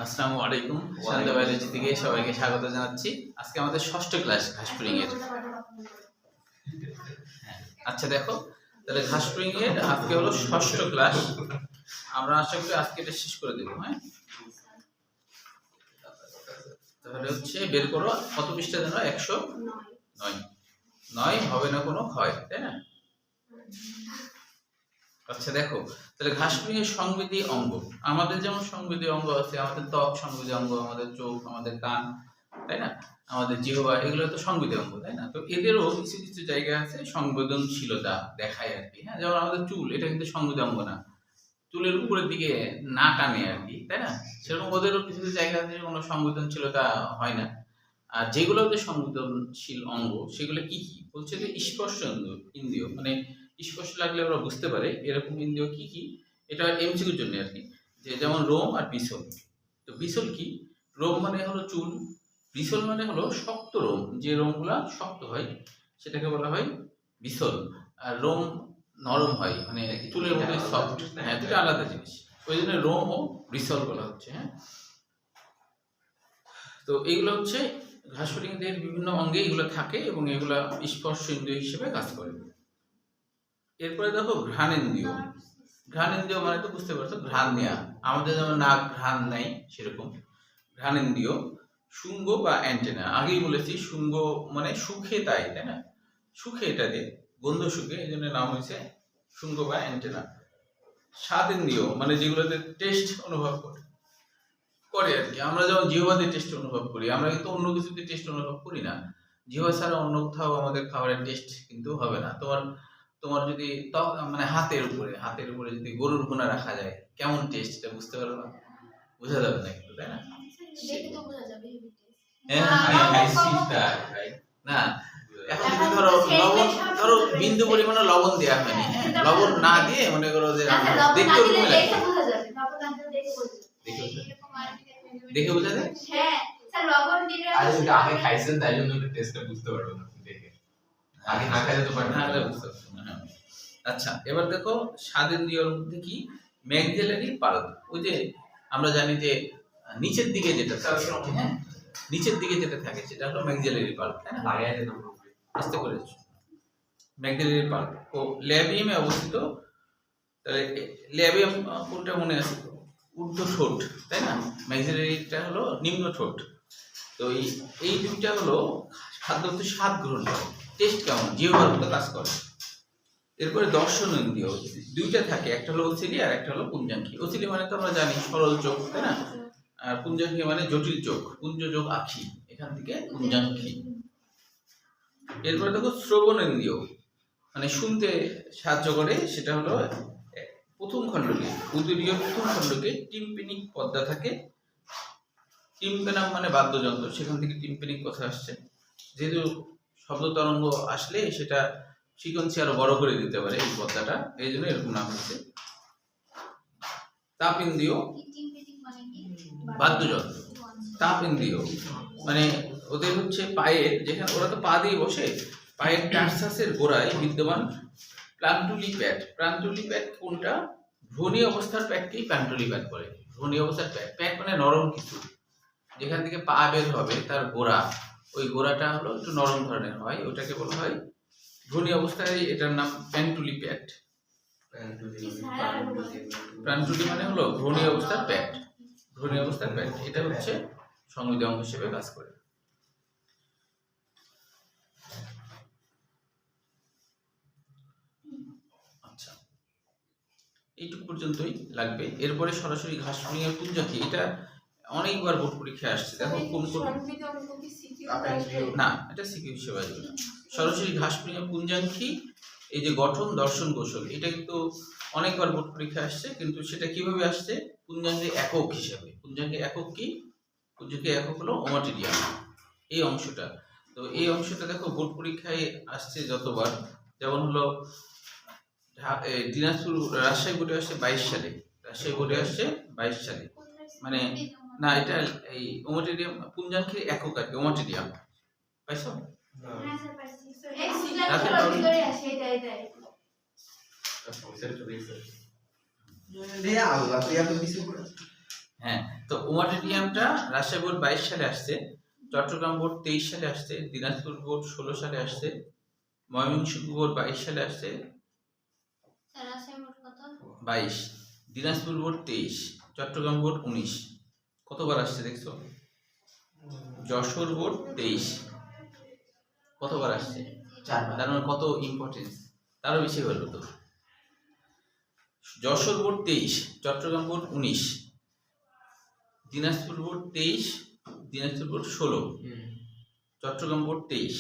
আসসালামু আলাইকুম। শান্ত বায়োলজি থেকে সবাইকে স্বাগত জানাচ্ছি। আজকে আমাদের ষষ্ঠ ক্লাস ঘাসফড়িং এর। আচ্ছা দেখো, তাহলে ঘাসফড়িং এর আজকে হলো ষষ্ঠ ক্লাস। আমরা আশা করি আজকে এটা শেষ করে দেবো। হ্যাঁ, তাহলে হচ্ছে বের করো কত পৃষ্ঠা যেন? 109। 9 হবে না কোনো ক্ষয়, তাই না? আচ্ছা দেখো, তাহলে ঘাসফড়িং এর সংবেদী অঙ্গ, আমাদের যেমন সংবেদী অঙ্গ আছে, আমাদের ত্বক সংবেদী অঙ্গ, আমাদের চোখ, আমাদের কান, তাই না, আমাদের জিহ্বা, এগুলো তো সংবেদী অঙ্গ, তাই না? তো এদেরও কিছু কিছু জায়গা আছে সংবেদনশীলতা দেখায় আর কি। হ্যাঁ, যেমন আমাদের চুল, এটা কিন্তু সংবেদী অঙ্গ না, চুলের উপরের দিকে না টানে আর কি, তাই না? সেরকম ওদেরও কিছু কিছু জায়গা আছে কোনো সংবেদনশীলতা হয় না। আর যেগুলো হচ্ছে সংবেদনশীল অঙ্গ, সেগুলো কি কি বলছে? যে স্পর্শ ইন্দ্রিয়, মানে স্পর্শ লাগলে ওরা বুঝতে পারে এরকম ইন্দ্রিয় কি কি। এটা এমসিকিউর জন্য আর কি। যে যেমন রোম আর বিসল। তো বিসল কি? রোম মানে হলো চুল, বিসল মানে হলো শক্ত রোম, যে রোমগুলা শক্ত হয় সেটাকে বলা হয় বিসল। আর রোম নরম হয়, মানে চুলের মধ্যে সফট। হ্যাঁ, দুটো আলাদা জিনিস, ওই জন্য রোম ও বিসল বলা হচ্ছে। হ্যাঁ, তো এইগুলো হচ্ছে ঘাসফড়িংদের বিভিন্ন অঙ্গে এগুলো থাকে এবং এগুলো স্পর্শ ইন্দ্রিয় হিসেবে কাজ করে। এরপরে দেখো ঘ্রাণেন্দ্রিয়। ঘ্রাণেন্দ্রিয় মানে তো বুঝতে পারছো, ঘ্রাণ নেয়া। আমাদের যেমন নাক ঘ্রাণ নেয়, সেরকম ঘ্রাণেন্দ্রিয় শুঙ্গ বা অ্যান্টেনা। আগেই বলেছি শুঙ্গ মানে সুখে, তাই না? সুখে, এটা দিয়ে গন্ধ সুখে, এই জন্য নাম হয়েছে শুঙ্গ বা অ্যান্টেনা। স্বাদেন্দ্রিয় মানে যেগুলোতে টেস্ট অনুভব করে আর কি। আমরা যেমন জিহ্বাতে টেস্ট অনুভব করি, আমরা কিন্তু অন্য কিছুতে টেস্ট অনুভব করি না। জিহ্বা ছাড়া অন্য কোথাও আমাদের খাবারের টেস্ট কিন্তু হবে না। তোমার তোমার যদি মানে হাতের উপরে যদি গরুর ভুনা রাখা যায়, কেমন টেস্ট এটা বুঝতে পারবে না, বোঝা যাবে না কিন্তু, তাই না? দেখে তো বোঝা যাবে। না, এখন যদি ধরো বিন্দু পরিমাণে লবণ দেওয়া হয়নি, হ্যাঁ, লবণ না দিয়ে মনে করো যে দেখতে দেখে বোঝা যায়। হ্যাঁ স্যার, লবণ দিলে আগে খাইছেন তাই জন্য টেস্টটা বুঝতে পারবেন না দেখে। আগে না খাইলে তো পারবেন না, বুঝতে পারছো না। আচ্ছা, এবার দেখো স্বাদেন্দ্রিয়র মধ্যে কি? Maxillary pulp. ওই যে আমরা জানি যে নিচের দিকে যেটা থাকে, হ্যাঁ, নিচের দিকে যেটা থাকে সেটা হলো ম্যাক্সিলারি পালপ, তাই না? লাগাই যেতাম বুঝতে পেরেছো? ম্যাক্সিলারি পালপ ও ল্যাবিয়ামে অবস্থিত। তাহলে ল্যাবিয়াম কোনটা মনে আছে? ঊর্ধ্ব ঠোঁট, তাই না? ম্যাক্সিলারিটা হলো নিম্ন ঠোঁট। তো এই দুইটা হলো খাদ্য স্বাদ গ্রহণ করে, টেস্ট কেমন, জিহ্বার মতো কাজ করে। এরপরে দর্শন ইন্দ্রিয় দুইটা থাকে, একটা হলো ওসিলি আর একটা হলো পুঞ্জাঙ্কি। ওসিলি মানে তো আমরা জানি সরল চোখ, তাই না? আর পুঞ্জাঙ্কি মানে জটিল চোখ, পুঞ্জ যোগ আখি, এখান থেকে পুঞ্জাঙ্কি। এরপরে দেখো শ্রবণ ইন্দ্রিয়, মানে শুনতে সাহায্য করে, সেটা হলো প্রথম খণ্ডকে, উদরীয় প্রথম খণ্ডকে টিম্পেনিক পর্দা থাকে। টিম্পেনাম মানে বাদ্যযন্ত্র, সেখান থেকে টিম্পেনিক কথা আসছে। যেহেতু শব্দ তরঙ্গ আসলে সেটা ফ্রিকোয়েন্সি আরো বড় করে দিতে পারে এই পর্দাটা, এই জন্য এরকম নাম হয়েছে। তাপ ইন্দ্রিয় বাদ্যযন্ত্র, তাপ ইন্দ্রিয় মানে ওদের হচ্ছে পায়ের, যেখানে ওরা তো পা দিয়ে বসে, পায়ের টার্সাসের গোড়ায় বিদ্যমান প্লান্টুলি প্যাড। প্লান্টুলি প্যাড কোনটা? ভ্রূণী অবস্থার প্যাডকেই প্লান্টুলি প্যাড বলে। ভ্রূণী অবস্থার প্যাড, প্যাড মানে নরম কিছু, যেখান থেকে পা বের হবে তার গোড়া, ওই গোড়াটা হলো একটু নরম ধরনের হয়, ওটাকে বলা হয় ভ্রূণী অবস্থায়, এটার নাম প্যান্টুলি প্যাড। প্যান্টুলি মানে হলো ভ্রূণী অবস্থার প্যাড, ভ্রূণী অবস্থার প্যাড, এটা হচ্ছে সংবেদী অঙ্গ হিসেবে কাজ করে। আচ্ছা, এইটুকু পর্যন্তই লাগবে। এরপরে সরাসরি ঘাসফড়িং এর পুঞ্জাঙ্কি, এটা অনেকবার বোর্ড পরীক্ষায় আসছে। দেখো কোন কোন, না এটা সিকিউ হিসেবে আসবে না। সরাসরি ঘাসফড়িং এর পুঞ্জাঙ্কি, এই যে গঠন, দর্শন, কৌশল, এটা কিন্তু অনেকবার বোর্ড পরীক্ষা আসছে, কিন্তু সেটা কিভাবে আসছে? পুঞ্জাঙ্গের একক হিসাবে। পুঞ্জাঙ্গের একক কি? পুঞ্জাঙ্গের একক হলো ওমাটিডিয়াম, এই অংশটা। তো এই অংশটা দেখো বোর্ড পরীক্ষায় আসছে যতবার, যেমন হলো দিনাজপুর, রাজশাহী বোর্ডে আসছে 22 সালে, রাজশাহী বোর্ডে আসছে 22 সালে। মানে না, এটা এই ওমাটিডিয়াম পুঞ্জাঙ্গের একক আর কি, ওমাটিডিয়াম পাইছো? হ্যাঁ, তো ওমাটিডিয়ামটা রাজশাহী বোর্ড 22 সালে আসছে, চট্টগ্রাম বোর্ড 23 সালে আসছে, দিনাজপুর বোর্ড 16 সালে আসছে, ময়মনসিংহ বোর্ড 22 সালে আসছে, স্যার আছে মোট কত? 22, দিনাজপুর বোর্ড 23, চট্টগ্রাম বোর্ড 19। কতবার আসছে দেখছো? যশোর বোর্ড 23 কতবার আসছে? 4 তার মানে কত ইম্পর্টেন্স, তারও বেশি হলো তো। Jessore board 23, Chittagong board 19, Dinajpur board 23, Dinajpur board 16, Chittagong board 23,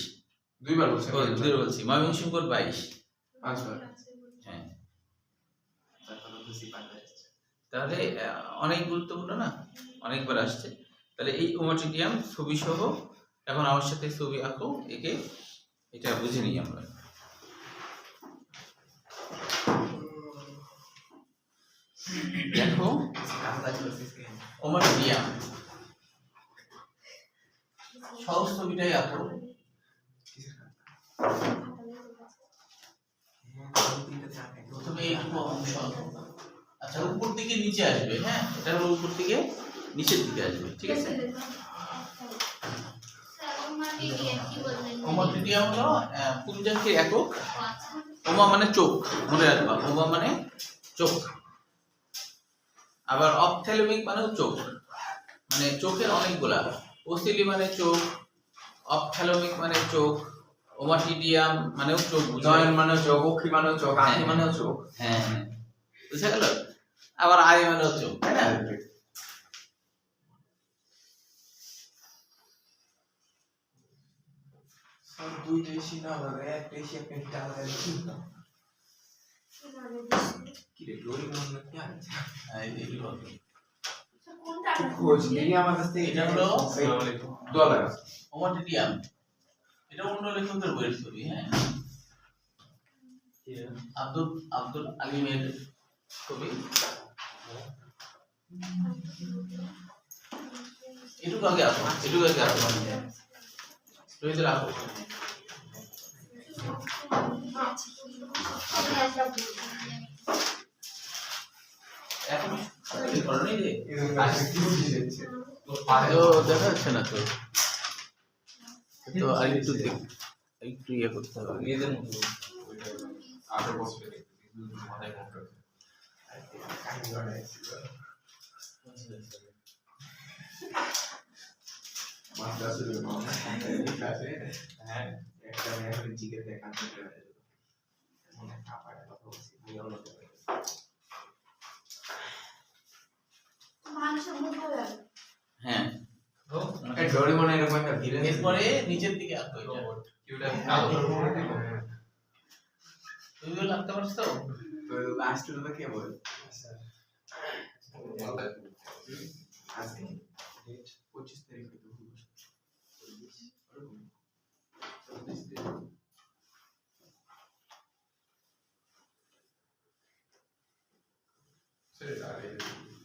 দুইবার বলছেন দুইবার বলছি, ময়মনসিংহ বোর্ড 22। 5 বার হ্যাঁ, তারপরে বুঝি পারবে তাহলে অনেক গুরুত্বপূর্ণ না, অনেকবার আসছে। তাহলে এই ওমাটিডিয়াম ছবি সহ, এখন আমার সাথে ছবি আঁকো, একে এটা বুঝে নিই আমরা। দেখো ওমাটিডিয়াম সহজ ছবিটাই আঁকো। প্রথমে এইটুকু অংশ আঁকো। আচ্ছা, উপর থেকে নিচে আসবে, হ্যাঁ, এটা হলো উপর থেকে নিচের দিকে আসবে, ঠিক আছে? স্যার ওমাটিডিয়াম কি বললেন? ওমাটিডিয়াম হলো পুঞ্জাঙ্কের একক। ও আচ্ছা। ওমা মানে চোখ, মনে রাখবা, ওমা মানে চোখ। আবার অপথ্যালমিক মানেও চোখ, মানে চোখের অনেকগুলা। ওসিলি মানে চোখ, অপথ্যালমিক মানে চোখ, ওমাটিডিয়াম মানেও চোখ, জয়েন মানে চোখ, অক্ষি মানে চোখ, আঁখি হ্যাঁ। মানে চোখ। হ্যাঁ হ্যাঁ, বুঝা গেল? আবার আই মানেও চোখ, তাই না? সব দুইটাই সিনা হবে, একটাই সে একটা আলাদা কি না কি রে ডোরি মন না কি আছে এইগুলো। কোনটা? খোঁজ নেই আমার কাছ থেকে। এটা হলো আসসালামু আলাইকুম। ডলার ওমাটিডিয়াম, এটা অন্য লেখকের বইয়ের ছবি, হ্যাঁ, আব্দুল আলিমের ছবি। এটুকু আগে আসো, এটুকু আগে আসো, রোহিত রাখো। এখন কি করনি রে? আজকে কি বুঝিয়েছে তো দেখা যাচ্ছে না তো, তো আর একটু একটু ইয়ে করতে হবে। নিজেদের মতো আরো বছর মাথায় কন্ট্রোল কাহিনী বানাইছিল মাস্টার শুরু করলাম ক্লাসে। হ্যাঁ, একটা মেয়ে জিজ্ঞেস করে কাজ করে মনে কাপাড়ে কথা বলছি আমি অন্য করে মানুষের মুখ ভালো লাগে। হ্যাঁ, এই ডোরি মনে এরকম একটা ভিলেন এরপরে নিচের দিকে আসো, এটা কিউটা কালো করে দিব তুমি বলে আঁকতে পারছো তো? তো লাস্ট তো কে বল স্যার মাথায় আজকে ডেট 25 তারিখ হইতো 24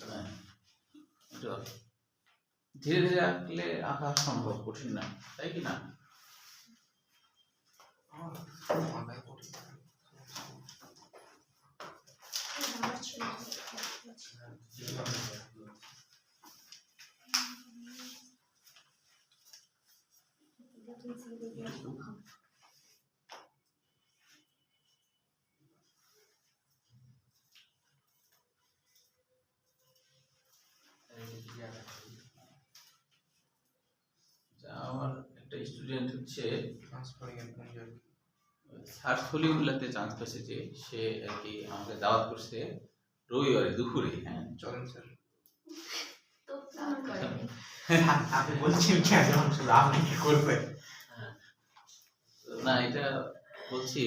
হ্যাঁ, এটা ধীরে ধীরে আঁকলে আঁকা সম্ভব, কঠিন না, তাই কি না? মাথায় পড়ে আমার ছিল। আমার একটা স্টুডেন্ট হচ্ছে ট্রান্সফারিং এর পঞ্জাব সার্থলিগুলাতে চান্স পেয়েছে, যে সে আর কি আমাকে দাওয়াত করছে রবিবারে দুপুরে, হ্যাঁ। চলেন স্যার তো তার করেনি। আপনি বলছেন কি আজ আপনি কি করবেন না, এটা বলছি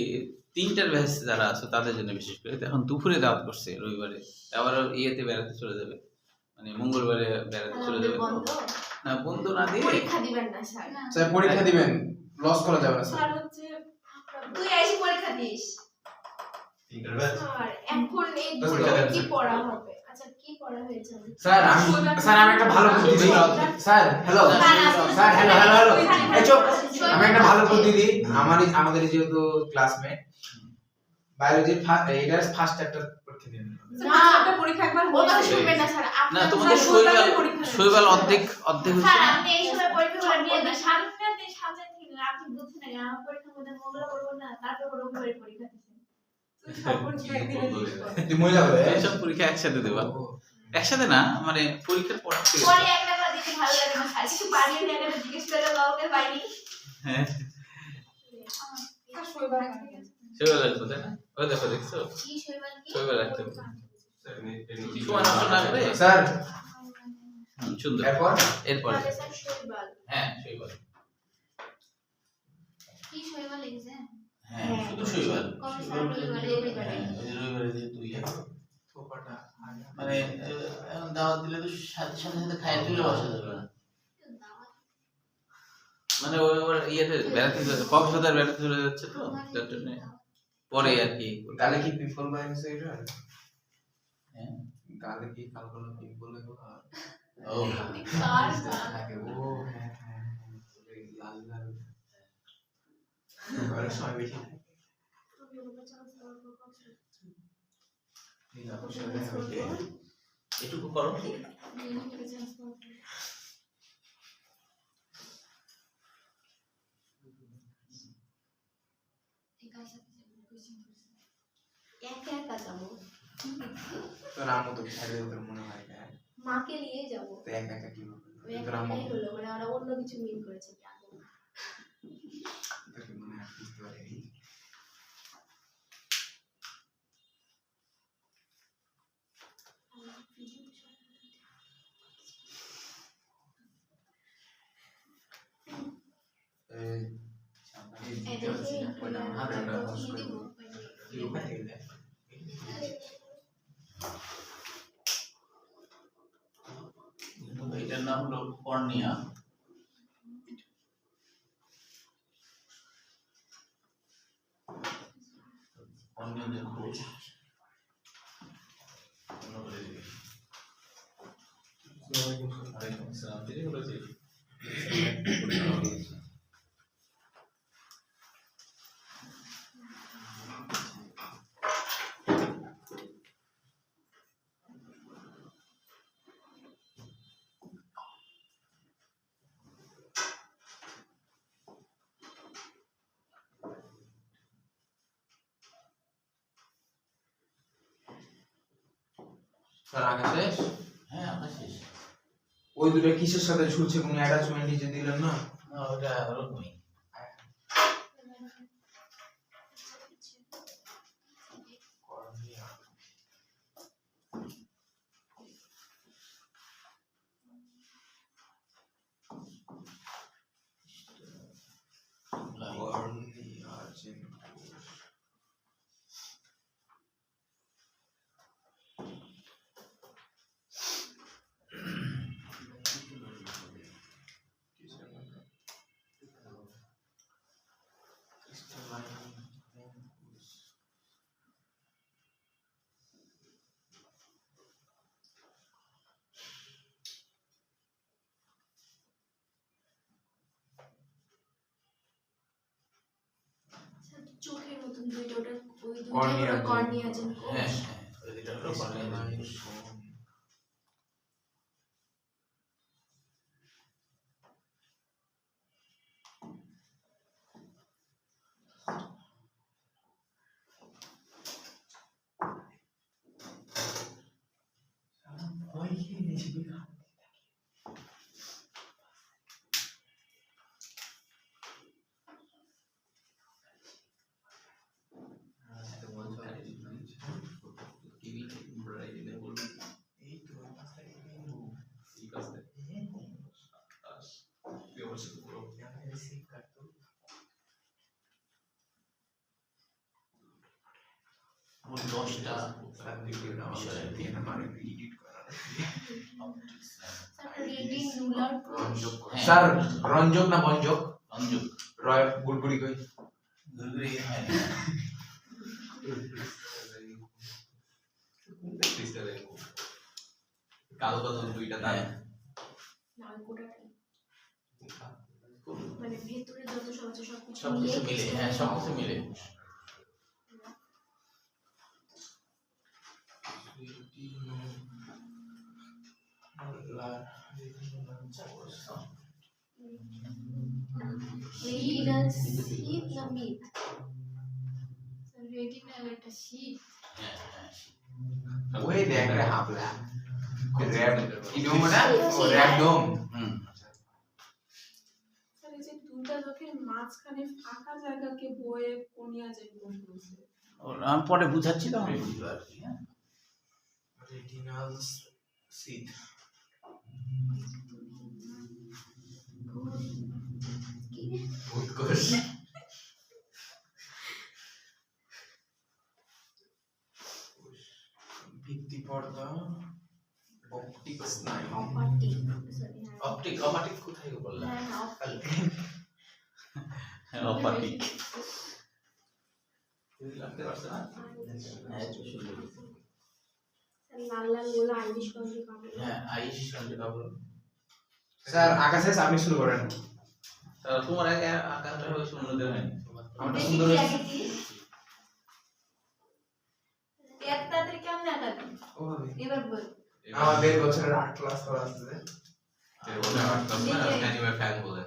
3টার ব্যাচ যারা আছে তাদের জন্য বিশেষ করে। তো এখন দুপুরে দাওয়াত করছে রবিবারে, আবার ইয়েতে বেড়াতে চলে যাবে, মানে মঙ্গলবারে বেড়াতে চলে যাবে। বন্ধ? না, বন্ধ না দিয়ে পরীক্ষা দিবেন না স্যার। স্যার পরীক্ষা দিবেন লস করা যাবে না স্যার স্যার হচ্ছে তুই এসে পরীক্ষা দিস। ইন্টারভেল আর এখন এই পরীক্ষা দেন কি স্যার। পড়া হবে? আচ্ছা কি পড়া হয়েছে? স্যার আমি একটা ভালো বুদ্ধি দিই স্যার হ্যালো স্যার হ্যালো এই চুপ আমি একটা ভালো বুদ্ধি দিই আমাদের যেহেতু ক্লাসমেট বায়োলজির এটার ফার্স্ট চ্যাপ্টার পরীক্ষা দিয়ে নিলাম। না একটা পরীক্ষা একবার ও কথা হয়েছে। শুনবেন না স্যার না আপনার তোমাদের স্যার, শৈবাল শৈবালের পরীক্ষা শৈবাল হচ্ছে। অর্ধেক অর্ধেক হচ্ছে স্যার না? আপনি এই সময় পরীক্ষাগুলো নিয়ে দিন সামনে থেকে আপনি বুঝছেন না আমার পরীক্ষার মধ্যে মঙ্গল করবো না তারপর রবিবারের পরীক্ষা দিচ্ছেন তুই সব পরীক্ষা একদিনে দিস তো। তুই মহিলা হয়ে এইসব পরীক্ষা একসাথে দেবা? একসাথে না, মানে পরীক্ষার পর থেকে। পরে একটা করে দিতে ভালো লাগে না স্যার কিছু পারিয়ে নিয়ে গেলে জিজ্ঞেস করে কাউকে পাইনি হ্যাঁ আর শৈবাল একদিনে গেছে। শৈবাল রাখবো তাই না? ওই দেখো দেখছো কি শৈবাল কি শৈবাল রাখতে হবে। স্যার, এমনি সময় নষ্ট না করে স্যার সুন্দর। এরপর এরপরে তাহলে স্যার শৈবাল হ্যাঁ শৈবাল, কি শৈবাল এক্সাম হ্যাঁ শুধু শৈবাল। কবে স্যার রবিবারে রবিবারে হ্যাঁ, ওই যে রবিবারে যে তুই থোপাটা মানে এখন দাওয়াত দিলে তো সাথে সাথে খাই তুলে বসা যাবে না, মানে ওর ইয়েতে বেড়াতে কক্সবাজার বেড়াতে চলে যাচ্ছে তো যার জন্য পরে আর কি। গালে কি পিম্পল বাইছে এটা? হ্যাঁ গালে কি কালো কালো পিম্পল এগুলো? ও কার থাকে ও হ্যাঁ হ্যাঁ হ্যাঁ, লাল লাল অনেক সময় বেশি থাকে। নীলা পোশাক থাকে। এটুকু করো। একা একা যাবো তোর আম্মু তো ছাড়বে তোর মনে হয় না? মাকে নিয়ে যাবো তো একা একা কি হবে? ওই তোর আম্মু একাই হলো মানে ওরা অন্য কিছু মিন করেছে জানো তোর কি মনে হয় বুঝতে পারিনি? এই সামনে দিতে পারছি না ওটা হাতে ওটা হস করে কি উপায় থেকে দেয়? এটার নাম হলো কর্নিয়া। কর্নিয়া যে কোষ ওয়ালাইকুম আসসালাম, তিনি হলো যে স্যার আকাশে হ্যাঁ আপনার শেষ। ওই দুটো কিসের সাথে ঝুলছে কোনো অ্যাটাচমেন্ট নিচে দিলেন না? না ওটা ওরকমই। কর্নিয়া কর্নিয়া চেন চোখের মতন দুইটা ওটা ওই কর্নিয়া দুইটা কর্নিয়া যেন হ্যাঁ হ্যাঁ ওই দুটো হলো কর্নিয়া যে কোষ। মোট 10টা বিষয় আর কি। রিডিং রুলার হ্যাঁ, স্যার রঞ্জক না বঞ্জক? রঞ্জক রয় বুলবুলি কই? গুলগুলি হয় না। কালো কালো দুইটা দাগ। হ্যাঁ, না ওই কোটাটাই মানে ভেতরে যত সব আছে সবকিছু সবকিছু মিলে, হ্যাঁ সবকিছু মিলে। আর রেটিনাল শীত না মিট? রেটিনাল একটা শীত। ওই দেখ রে হাবলা র‍্যাব ইডোমটা ও র‍্যাবডোম স্যার এই যে দুইটা চোখের মাঝখানে ফাঁকা জায়গাকে বয়ে কোনিয়া যে কোষ বলছে। আমি পরে বুঝাচ্ছি তখন বুঝতে পারবি। হ্যাঁ রেটিনাল সিট উৎকর্ষ ভিত্তি পর্দা অপটিক স্নায়ু অপাটিক, সরি হ্যাঁ। অপটিক কোথায় বললাম? হ্যাঁ, হ্যাঁ, অপাটিক লাগতে পারছে না? হ্যাঁ সুন্দর। স্যার লাল লাল গুলো আইরিশ রঙের কাপড়। হ্যাঁ আইরিশ রঙের কাপড়। স্যার আকাশে আপনি শুরু করেন তাহলে তোমার আগে আকাশটা হয়েছে অন্যদের হয়নি। আমরা দেখি সুন্দর কি আগে কি? এত তাড়াতাড়ি কেমনে আঁকাবি? ওভাবে এবার বল। আমাদের বছরের 8 ক্লাস করা আছে এর বলে আটটা না অ্যানিমে ফ্যান বলে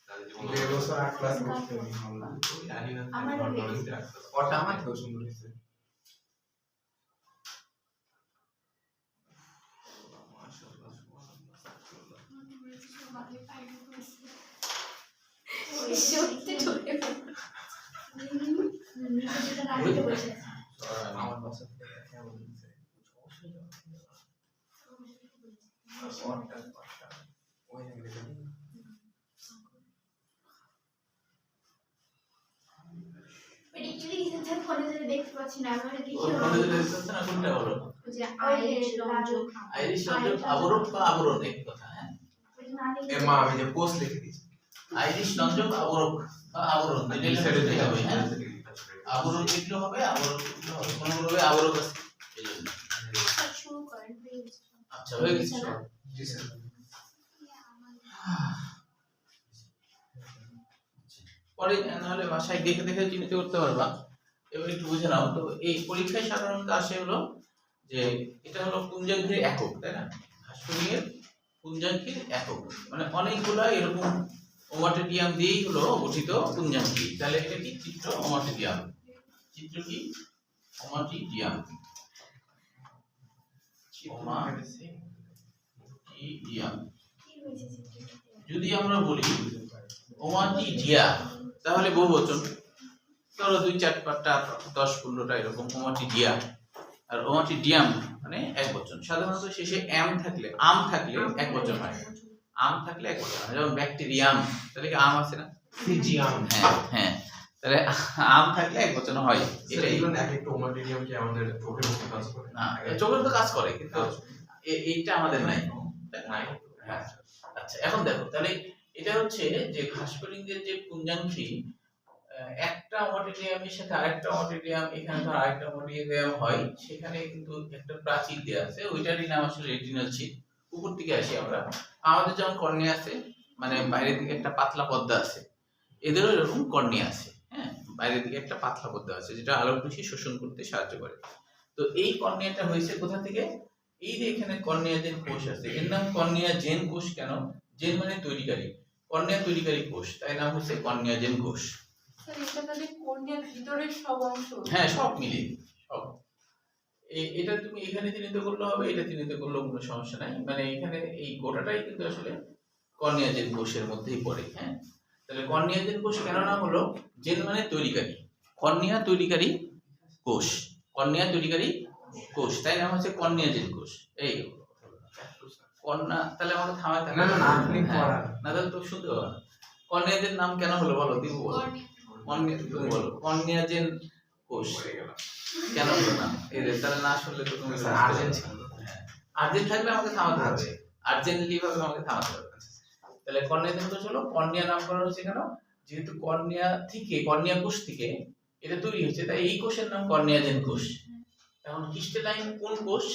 তাদের জীবন দেড় বছর 8 ক্লাস করতে আমি বললাম অ্যানিমে আমার ফ্যান হয়েছে। নলেজ রাখতে ওটা আমার থেকেও সুন্দর হয়েছে মাশাআল্লাহ সুবহানাল্লাহ সত্যি ধরে নিজেটা রাখতে বসে আছে। আমার বাসা থেকে কেমন হয়েছে ওই এটা কি লিখেছেন স্যার? ফোনে যদি দেখতে পাচ্ছি না, আমি কি ওর মনে যেটা দেখতেছ না কোনটা হলো? ওই যে আইরিশ রঞ্জক আইরিশ রঙের আবরণ বা আবরণ এক কথা। হ্যাঁ ওই না লিখে এর মা আমি যে পোস্ট লিখে দিয়েছি আইরিশ রঞ্জক আবরণ বা আবরণ যেটা সাইডে লিখতে হবে। হ্যাঁ থেকে আবরণ লিখলে হবে, আবরণ লিখলে হবে। কোনগুলো আবরণ আছে এইজন্য। স্যার শুরু করেন প্লিজ। আচ্ছা হয়ে গেছে সব। জি স্যার পরে নাহলে বাসায় দেখে দেখে চিন্তা করতে পারবা। এবার একটু বুঝে নাও তো, এই পরীক্ষায় সাধারণত আসে হলো যে এটা হলো পুঞ্জাঙ্কের একক, তাই না? হাস্যনিয়ের পুঞ্জাঙ্কের একক মানে অনেকগুলা এরকম ওমাটেডিয়াম দিয়েই হলো গঠিত পুঞ্জাঙ্কি। তাহলে এটা কি চিত্র ওমাটেডিয়াম? চিত্র কি ওমাটিডিয়াম? ওমাটিডিয়াম কি হয়েছে চিত্রটাতে? যদি আমরা বলি ওমাটিডিয়া তাহলে বহুবচন। ধরো 2 4 5টা 10 15টা এরকম ওমাটিডিয়া। আর ওমাটিডিয়াম মানে একবচন। সাধারণত শেষে আম থাকলে একবচন হয়। আম থাকলে একবচন হয়। যেমন ব্যাকটেরিয়াম, তাহলে কি আম আছে না? ফিজিয়াম হ্যাঁ হ্যাঁ, তাহলে আম থাকলে একবচন হয়। এটাই এটাই এক একটা ওমাটিডিয়াম কি আমাদের চোখের মধ্যে কাজ করে না, চোখের তো কাজ করে কিন্তু এইটা আমাদের নাই। নাই হ্যাঁ আচ্ছা এখন দেখো তাহলে এটা হচ্ছে যে ঘাসফড়িংয়ের যে পুঞ্জাঙ্কি, একটা ওমাটিডিয়ামের সাথে আরেকটা ওমাটিডিয়াম, এখানে ধর আরেকটা ওমাটিডিয়াম হয়, সেখানে কিন্তু একটা প্রাচীর দেয়া আছে, ওইটারই নাম আসলে রেটিনাল শীট। উপর দিকে আসি আমরা, আমাদের যেমন কর্নিয়া আছে মানে বাইরের দিকে একটা পাতলা পর্দা আছে, এদেরও এরকম কর্নিয়া আছে। হ্যাঁ বাইরের দিকে একটা পাতলা পর্দা আছে যেটা আলোক রশ্মি শোষণ করতে সাহায্য করে। তো এই কর্নিয়াটা হয়েছে কোথা থেকে? এই যে এখানে কর্নিয়া জেন কোষ আছে, এর নাম কর্নিয়া জেন কোষ কেন? জেন মানে তৈরিকারী, কর্নিয়া তৈরিকারী কোষ, তাই নাম হচ্ছে কর্নিয়া জেন কোষ। স্যার এটা তাহলে কোনিয়ার ভিতরের সব অংশ। হ্যাঁ সব মিলিয়ে সব। এটা তুমি এখানে চিহ্নিত করলে হবে, এটা চিহ্নিত করলেও কোনো সমস্যা নাই। মানে এখানে এই গোটাটাই কিন্তু আসলে কর্নিয়া জেন কোষের মধ্যেই পড়ে। হ্যাঁ তাহলে কর্নিয়া জেন কোষ কেন নাম হলো? জেন মানে তৈরিকারী, কর্নিয়া তৈরিকারী কোষ, কর্নিয়া তৈরিকারী কোষ, তাই নাম হচ্ছে কর্নিয়া জেন কোষ। এই কর্ণা, তাহলে আমাকে থামাতে না না না আপনি পড়ান না, তাহলে তো শুনতে পাবো না। কর্নিয়া জেন নাম কেন হলো বলো, দিব বলো। কর্নিয়া, তুমি বলো কর্নিয়া জেন কোষ কেন হলো না? এই রে তাহলে না শুনলে তো তুমি স্যার আর্জেন্ট ছিল হ্যাঁ আর্জেন্ট থাকলে আমাকে থামাতে হবে, আর্জেন্টলি ভাবে আমাকে থামাতে হবে। তাহলে কর্নিয়া জেন কোষ হলো, কর্নিয়া নামকরণ হচ্ছে কেন? যেহেতু কর্নিয়া থেকে, কর্নিয়া কোষ থেকে এটা তৈরি হয়েছে, তাই এই কোষের নাম কর্নিয়া জেন কোষ। এখন ক্রিস্টালাইন কোন কোষ?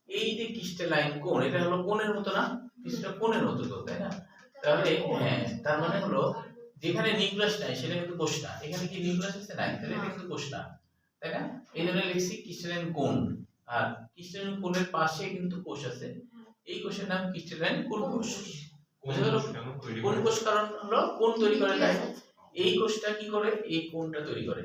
এই যে ক্রিস্টালাইন কোণ, এটা হলো কোণের মতো না? কিছুটা কোণের মতো তো, তাই না? তাহলে হ্যাঁ তার মানে হলো যেখানে নিউক্লিয়াস নাই সেটা কিন্তু কোষ না। এখানে কি নিউক্লিয়াস আছে? নাই, তাহলে এটা কিন্তু কোষ না, তাই না? এই জন্য লিখছি ক্রিস্টালাইন কোণ। আর ক্রিস্টালাইন কোণের পাশে কিন্তু কোষ আছে, এই কোষের নাম ক্রিস্টালাইন কোন কোষ। কোন বুঝা গেল? কোষ কেন তৈরি কোন করে? কোষ কারণ হলো কোন তৈরি করে তাই এই কোষটা কি করে, এই কোণটা তৈরি করে,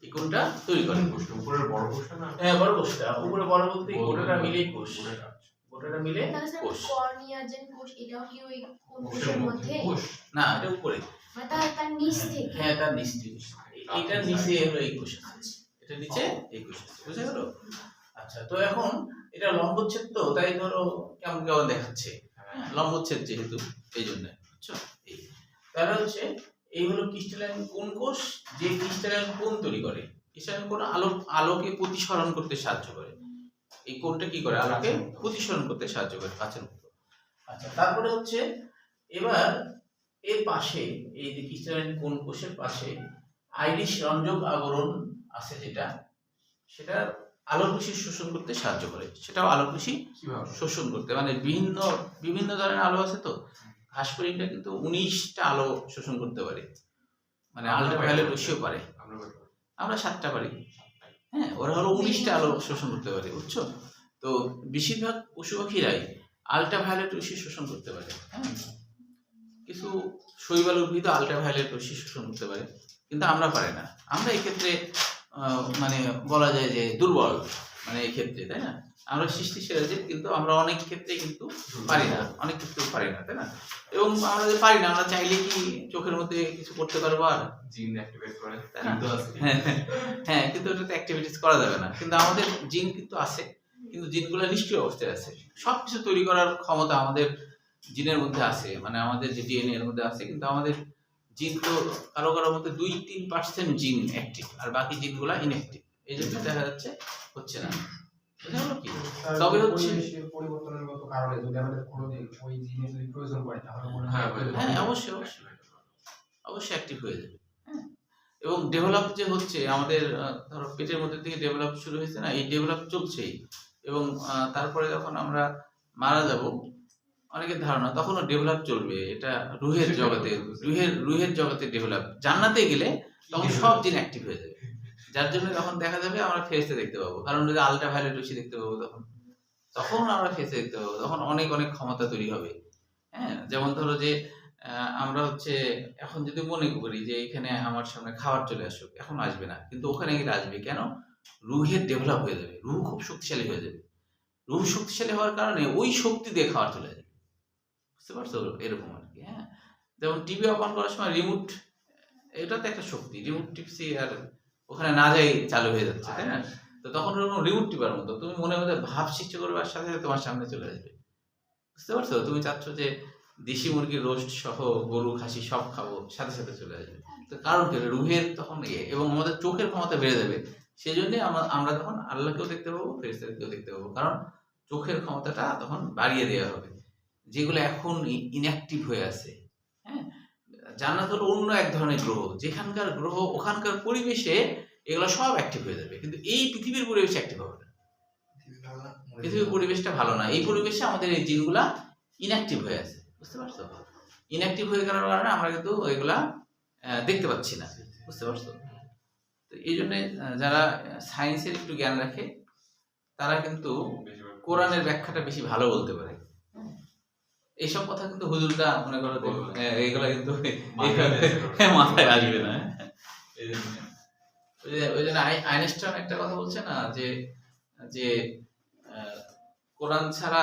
এই কোণটা তৈরি করে। কোন কোষটা? উপরের বড় কোষটা না? হ্যাঁ বড় কোষটা, উপরে বড় বলতে এই গোটাটা মিলেই কোষ, উপরেটা। গোটাটা মিলে তাহলে স্যার কোষ। কর্নিয়া যে কোষ এটাও কি ওই কোন কোষের কোষের মধ্যে মধ্যে? কোষ। না এটা উপরে, মানে তার নিচ থেকে? হ্যাঁ তার নিচ থেকে, এইটার নিচে হলো এই কোষ আছে, এটা নিচে এই কোষ আছে, বুঝা গেল? আচ্ছা তো এখন এটা লম্বচ্ছেদ তো তাই ধরো কেমন কেমন দেখাচ্ছে, হ্যাঁ, লম্বচ্ছেদ যেহেতু এই জন্য, বুঝছো? এই তাহলে হচ্ছে এই হলো ক্রিস্টালাইন কোন কোষ, যে ক্রিস্টালাইন কোণ তৈরি করে। ক্রিস্টালাইন কোণ আলোকে প্রতিসরণ করতে সাহায্য করে, এই কোণটা কি করে, আলোকে প্রতিসরণ করতে সাহায্য করে কাচের মতো। আচ্ছা তারপরে হচ্ছে এবার এর পাশে এই যে ক্রিস্টালাইন কোন কোষের পাশে আইরিশ রঞ্জক আবরণ আছে যেটা, সেটা আলোক রশ্মি শোষণ করতে সাহায্য করে, সেটাও আলোক রশ্মি কিভাবে? শোষণ করতে, মানে বিভিন্ন বিভিন্ন ধরনের আলো আছে তো, ঘাসফড়িংটা কিন্তু 19টা আলো শোষণ করতে পারে, মানে আল্ট্রাভায়োলেট রশ্মিও পারে, আমরা বলতে পারি। আমরা 7টা পারি, হ্যাঁ ওরা হলো 19টা আলো শোষণ করতে পারে, বুঝছো? তো বেশিরভাগ পশু পাখিরাই আল্ট্রাভায়োলেট রশ্মি শোষণ করতে পারে, হ্যাঁ কিছু শৈবাল উদ্ভিদ আল্ট্রাভায়োলেট রশ্মি শোষণ করতে পারে, কিন্তু আমরা পারি না। আমরা এই ক্ষেত্রে মানে বলা যায় যে দুর্বল, মানে এই ক্ষেত্রে, তাই না? আমরা সৃষ্টিশীল জীব, কিন্তু আমরা অনেক ক্ষেত্রে কিন্তু পারি না, অনেক ক্ষেত্রে পারি না, তাই না? এবং আমরা যে পারি না, আমরা চাইলে কি চোখের মধ্যে কিছু করতে পারবো আর? জিন অ্যাক্টিভেট করে তাই না? কিন্তু আছে। হ্যাঁ কিন্তু ওটাতে অ্যাক্টিভিটিস করা যাবে না, কিন্তু আমাদের জিন কিন্তু আছে, কিন্তু জিনগুলো নিষ্ক্রিয় অবস্থায় আছে। সবকিছু তৈরি করার ক্ষমতা আমাদের জিনের মধ্যে আছে, মানে আমাদের যে ডিএনএ এর মধ্যে আছে, কিন্তু আমাদের জিন তো কারো কারোর মধ্যে 2-3% জিন অ্যাক্টিভ, আর বাকি জিনগুলো ইনঅ্যাক্টিভ, এই জন্য দেখা যাচ্ছে হচ্ছে না, বুঝা গেল কি? তবে হচ্ছে পরিবর্তনের মতো কারণে যদি আমাদের কোনোদিন ওই জিনিস যদি প্রয়োজন পড়ে তাহলে মনে হ্যাঁ, হয় হ্যাঁ অবশ্যই অবশ্যই অ্যাক্টিভ হয়ে যাবে, হ্যাঁ। এবং ডেভেলপ যে হচ্ছে আমাদের ধরো পেটের মধ্যে থেকে ডেভেলপ শুরু হয়েছে না, এই ডেভেলপ চলছেই, এবং তারপরে যখন আমরা মারা যাব অনেকের ধারণা তখনও ডেভেলপ চলবে, এটা রুহের জগতে, রুহের জগতে ডেভেলপ, জান্নাতে গেলে তখন সব জিন অ্যাক্টিভ হয়ে যাবে, যার জন্য তখন দেখা যাবে আমরা ফেরেশতা দেখতে পাবো, কারণ যদি আল্ট্রাভায়োলেট রশ্মি দেখতে পাবো তখন আমরা ফেরেশতা দেখতে পাবো, তখন অনেক অনেক ক্ষমতা তৈরি হবে, হ্যাঁ। যেমন ধরো যে আমরা হচ্ছে এখন যদি মনে করি যে এখানে আমার সামনে খাবার চলে আসুক, এখন আসবে না, কিন্তু ওখানে গেলে আসবে, কেন? রুহের ডেভেলপ হয়ে যাবে, রুহ খুব শক্তিশালী হয়ে যাবে, রুহ শক্তিশালী হওয়ার কারণে ওই শক্তি দিয়ে খাবার চলে যাবে, বুঝতে পারছো? এরকম আর কি, হ্যাঁ। যেমন টিভি অন করার সময় রিমোট, এটা তো একটা শক্তি, রিমোট টিপসি আর ওখানে না যাই চালু হয়ে যাচ্ছে, তাই না? তো তখন ওরকম রিমোট টিপার মতো তুমি মনে মধ্যে ভাব সৃষ্টি করবে, আর সাথে সাথে তোমার সামনে চলে আসবে, বুঝতে পারছো? তুমি চাচ্ছ যে দেশি মুরগির রোস্ট সহ গরু খাসি সব খাবো, সাথে সাথে চলে আসবে, তো কারণ কি? রুহের তখন এবং আমাদের চোখের ক্ষমতা বেড়ে যাবে, সেই জন্যই আমরা তখন আল্লাহকেও দেখতে পাবো, ফেরেশতাদেরকেও দেখতে পাবো, কারণ চোখের ক্ষমতাটা তখন বাড়িয়ে দেওয়া হবে, যেগুলো এখন ইনঅ্যাক্টিভ হয়ে আছে, হ্যাঁ। জান্নাত হলো অন্য এক ধরনের গ্রহ, যেখানকার গ্রহ ওখানকার পরিবেশে এগুলো সব অ্যাক্টিভ হয়ে যাবে, কিন্তু এই পৃথিবীর পরিবেশে অ্যাক্টিভ হবে না, পৃথিবীর পরিবেশটা ভালো না, এই পরিবেশে আমাদের এই জিনগুলা ইনঅ্যাক্টিভ হয়ে আছে, বুঝতে পারছো? ইনঅ্যাক্টিভ হয়ে যাওয়ার কারণে আমরা কিন্তু এগুলা দেখতে পাচ্ছি না, বুঝতে পারছো? তো এই জন্য যারা সায়েন্সের একটু জ্ঞান রাখে তারা কিন্তু কোরআনের ব্যাখ্যাটা বেশি ভালো বলতে পারে, এইসব কথা কিন্তু হুজুরটা মনে করো এইগুলা কিন্তু মাথায় আসবে না, এই জন্য ওই জন্য আইনস্টাইন একটা কথা বলছে না যে যে কোরআন ছাড়া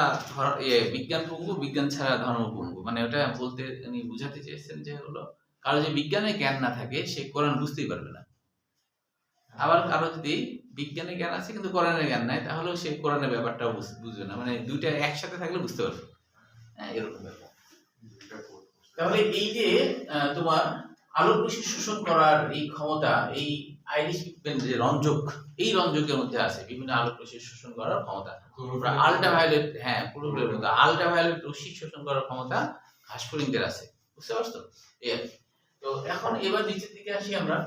বিজ্ঞান পঙ্গু, বিজ্ঞান ছাড়া ধর্ম পঙ্গু, মানে ওটা বলতে উনি বুঝাতে চেয়েছেন যে হলো কারো যে বিজ্ঞানের জ্ঞান না থাকে সে কোরআন বুঝতেই পারবে না, আবার কারো যদি বিজ্ঞানের জ্ঞান আছে কিন্তু কোরআনের জ্ঞান নাই, তাহলেও সে কোরআনের ব্যাপারটাও বুঝবে না, মানে দুইটা একসাথে থাকলে বুঝতে পারবে, হ্যাঁ এরকম ব্যাপার। তাহলে এই যে তোমার আলোক রশ্মি শোষণ করার এই ক্ষমতা, এই আইরিশ পিগমেন্ট যে রঞ্জক, এই রঞ্জকের মধ্যে আছে বিভিন্ন আলোক রশ্মি শোষণ করার ক্ষমতা, আল্ট্রাভায়োলেট, হ্যাঁ ক্লোরোফিলের মধ্যে আল্ট্রাভায়োলেট রশ্মি শোষণ করার ক্ষমতা ঘাসফড়িংদের আছে, বুঝতে পারছো? তো এখন এবার নিচের দিকে আসি আমরা।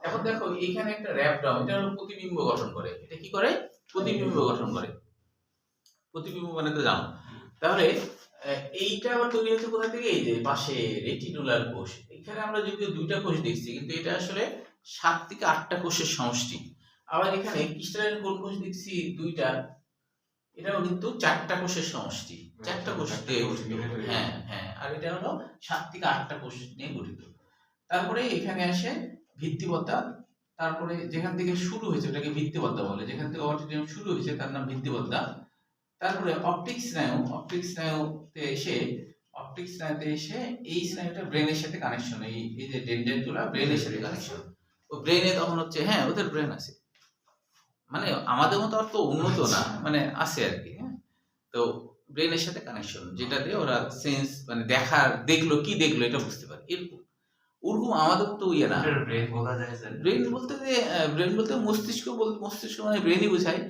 এখন দেখো এইখানে একটা র‍্যাপ ডাউন, এটা হলো প্রতিবিম্ব গঠন করে, এটা কি করে? প্রতিবিম্ব গঠন করে, প্রতিবিম্ব মানে তো জানো। তাহলে এইটা আবার তৈরি হচ্ছে কোথা থেকে? এই যে পাশে রেটিনুলার কোষ, এখানে আমরা যদিও 2টা কোষ দেখছি, কিন্তু এটা আসলে 7 থেকে 8টা কোষের সমষ্টি। আবার এখানে ক্রিস্টালাইন কোন কোষ দেখছি? 2টা, এটাও কিন্তু 4টা কোষের সমষ্টি, 4টা কোষ দিয়ে গঠিত। হ্যাঁ হ্যাঁ, আর এটা হলো 7 থেকে 8টা কোষ নিয়ে গঠিত। তারপরে এখানে আসে ভিত্তিবদ্ধা, তারপরে যেখান থেকে শুরু হয়েছে ওটাকে ভিত্তিবদ্ধা বলে, যেখান থেকে অটিডিয়াম শুরু হয়েছে তার নাম ভিত্তিবদ্ধা। তারপরে অপটিক স্নায়ু, অপটিক স্নায়ুতে এসে এই স্নায়ুটা ব্রেনের সাথে কানেকশন, এই যে ডেন্ড্রাইটগুলো ব্রেনের সাথে কানেকশন। ও ব্রেনে তখন হচ্ছে, হ্যাঁ ওদের ব্রেন আছে, মানে আমাদের মতো অত উন্নত না, মানে আছে আর কি। হ্যাঁ, তো ব্রেনের সাথে কানেকশন, যেটা দিয়ে ওরা সেন্স, মানে দেখলো কি দেখলো এটা বুঝতে পারে, এরকম। ওরকম আমাদের মতো ইয়ে না। ব্রেন বলা যায় স্যার? ব্রেন বলতে মস্তিষ্ক মানে ব্রেনই বোঝায়,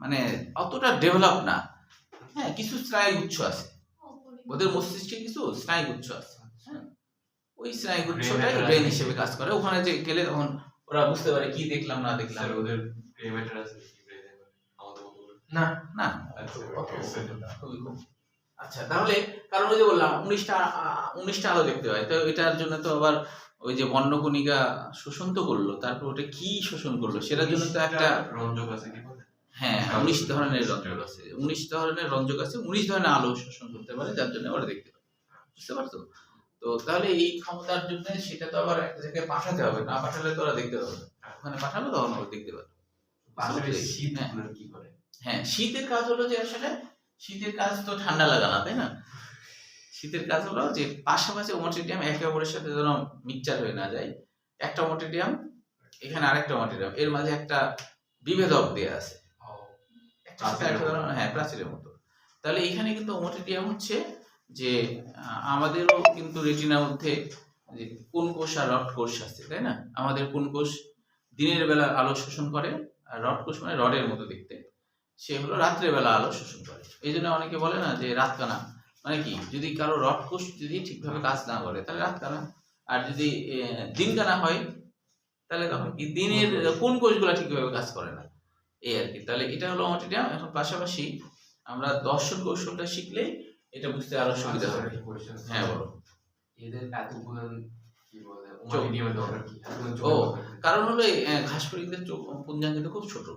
মানে অতটা ডেভেলপ না। হ্যাঁ, কিছু স্নায়ুগুচ্ছ আছে ওদের মস্তিষ্কে, কিছু স্নায়ুগুচ্ছ আছে। হ্যাঁ, ওই স্নায়ুগুচ্ছটাই ব্রেন হিসেবে কাজ করে। ওখানে যে গেলে তখন ওরা বুঝতে পারে কি দেখলাম না দেখলাম। স্যার ওদের গ্রে ম্যাটার আছে কি ব্রেনে? আমাদের মতো করে? না না, খুবই কম। আচ্ছা, তাহলে কারণ ওই যে বললাম 19টা আলো দেখতে হয়, তো এটার জন্য তো আবার ওই যে বর্ণকণিকা শোষণ তো করলো, তারপর ওটা কি শোষণ করলো সেটার জন্য তো একটা রঞ্জক আছে কি বলে? হ্যাঁ 19 ধরনের রঞ্জক আছে, 19 ধরনের রঞ্জক আছে, 19 ধরনের আলো শোষণ করতে পারে, যার জন্য ওরা দেখতে পারে। বুঝতে পারছো? তো তাহলে এই ক্ষমতার জন্য সেটা তো আবার একটা জায়গায় পাঠাতে হবে, না পাঠালে তো ওরা দেখতে পাবে না। ওখানে পাঠালে তখন ওরা দেখতে পাবে। পাশে শীত কি করে? হ্যাঁ, শীতের কাজ হলো যে আসলে শীতের কাজ তো ঠান্ডা লাগানো, তাই না? শীতের কাজ হলো যে পাশাপাশি ওমোটিডিয়াম একে অপরের সাথে যেন মিক্সচার হয়ে না যায়। একটা ওমোটিডিয়াম, এখানে আরেকটা ওমোটিডিয়াম, এর মাঝে একটা বিভেদক দেয়া আছে, হ্যাঁ প্রাচীরের মতো। তাহলে এখানে কিন্তু ওমোটিডিয়াম হচ্ছে যে আমাদেরও কিন্তু রেটিনার মধ্যে যে কোন কোষ আর রড কোষ আছে, তাই না? আমাদের কোন কোষ দিনের বেলা আলো শোষণ করে, আর রড কোষ মানে রডের মতো দেখতে, সে হলো রাত্রের বেলা আলো শোষণ করে। এই জন্য অনেকে বলে না যে রাতকানা, মানে কি, যদি কারো রড কোষ যদি ঠিকভাবে কাজ না করে তাহলে রাতকানা, আর যদি দিনকানা হয় তাহলে তখন কি দিনের কোন কোষগুলো ঠিকভাবে কাজ করে না, এই আর কি। তাহলে এটা হলো ওমোটিডিয়াম। এখন পাশাপাশি আমরা দর্শন কৌশলটা শিখলে এটা বুঝতে আরো সুবিধা হবে। হ্যাঁ বলো। এদের এতগুলো কি বলে ওমোটিডিয়ামের দরকার কি? ও, কারণ হলো ঘাসফড়িংদের চোখ পুঞ্জাঙ্গ কিন্তু খুব ছোট।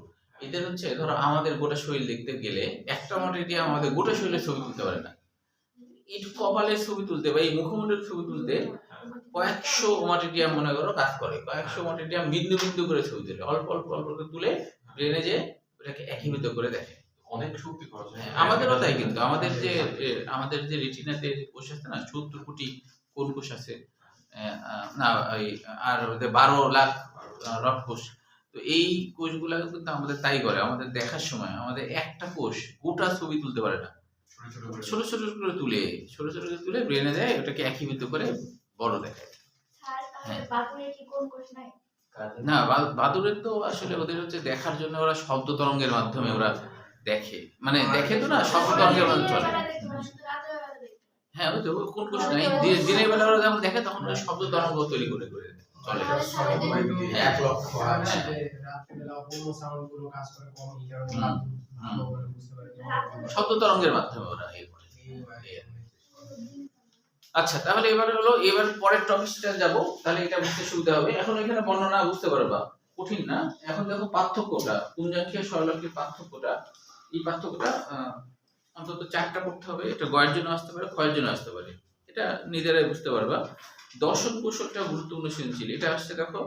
এদের হচ্ছে ধরো আমাদের গোটা শরীর দেখতে গেলে একটা ওমোটিডিয়াম আমাদের গোটা শরীরের ছবি তুলতে পারে না। একটু কপালের ছবি তুলতে বা এই মুখমণ্ডলের ছবি তুলতে কয়েকশো ওমোটিডিয়াম মনে করো কাজ করে, কয়েকশো ওমোটিডিয়াম বিন্দু বিন্দু করে ছবি তুলে, অল্প অল্প অল্প করে তুলে ব্রেনে যে ওটাকে একীভূত করে দেখে। অনেক শক্তি খরচ হয়। আমাদেরও তাই, কিন্তু আমাদের যে রেটিনাতে কোষ আছে না, 70 কোটি কোন কোষ আছে, না আর 12 লাখ রড কোষ। তো এই কোষগুলা কিন্তু আমাদের তাই করে, আমাদের দেখার সময় আমাদের একটা কোষ গোটা ছবি তুলতে পারে না, ছোট ছোট করে তুলে ব্রেনে দেয়, ওটাকে একীভূত করে বড় দেখায়। স্যার তাহলে বাদুড়ের কি কোন কোষ নাই? না, বাদুড়ের তো আসলে ওদের হচ্ছে দেখার জন্য ওরা শব্দ তরঙ্গের মাধ্যমে ওরা দেখে, মানে দেখে তো না, শব্দ তরঙ্গের মাধ্যমে চলে। হ্যাঁ, ওই তো কোন কোষ নাই, দিনের বেলা ওরা যখন দেখে তখন ওরা শব্দ তরঙ্গ তৈরি করে চলে। 1 লক্ষ আছে রাত্রিবেলা কোনো সাউন্ড গুলো কাজ করে কম, এই কারণে ভালো করে বুঝতে পারে শব্দ তরঙ্গের মাধ্যমে ওরা এই করে। আচ্ছা, তাহলে এবার পরের টপিকটা যাব, তাহলে এটা বুঝতে সুবিধা হবে। এখন এখানে বর্ণনা বুঝতে পারবা, কঠিন না। এখন দেখো পার্থক্যটা, পুঞ্জাঙ্গীয় সরলকের পার্থক্যটা, এই পার্থক্যটা অন্তত 4টা পড়তে হবে। এটা গয়ের জন্য আসতে পারে, ক্ষয়ের জন্য আসতে পারে, এটা নিজেরাই বুঝতে পারবা। দর্শন কৌশলটা গুরুত্বপূর্ণ সৃজনশীল, এটা আসছে দেখো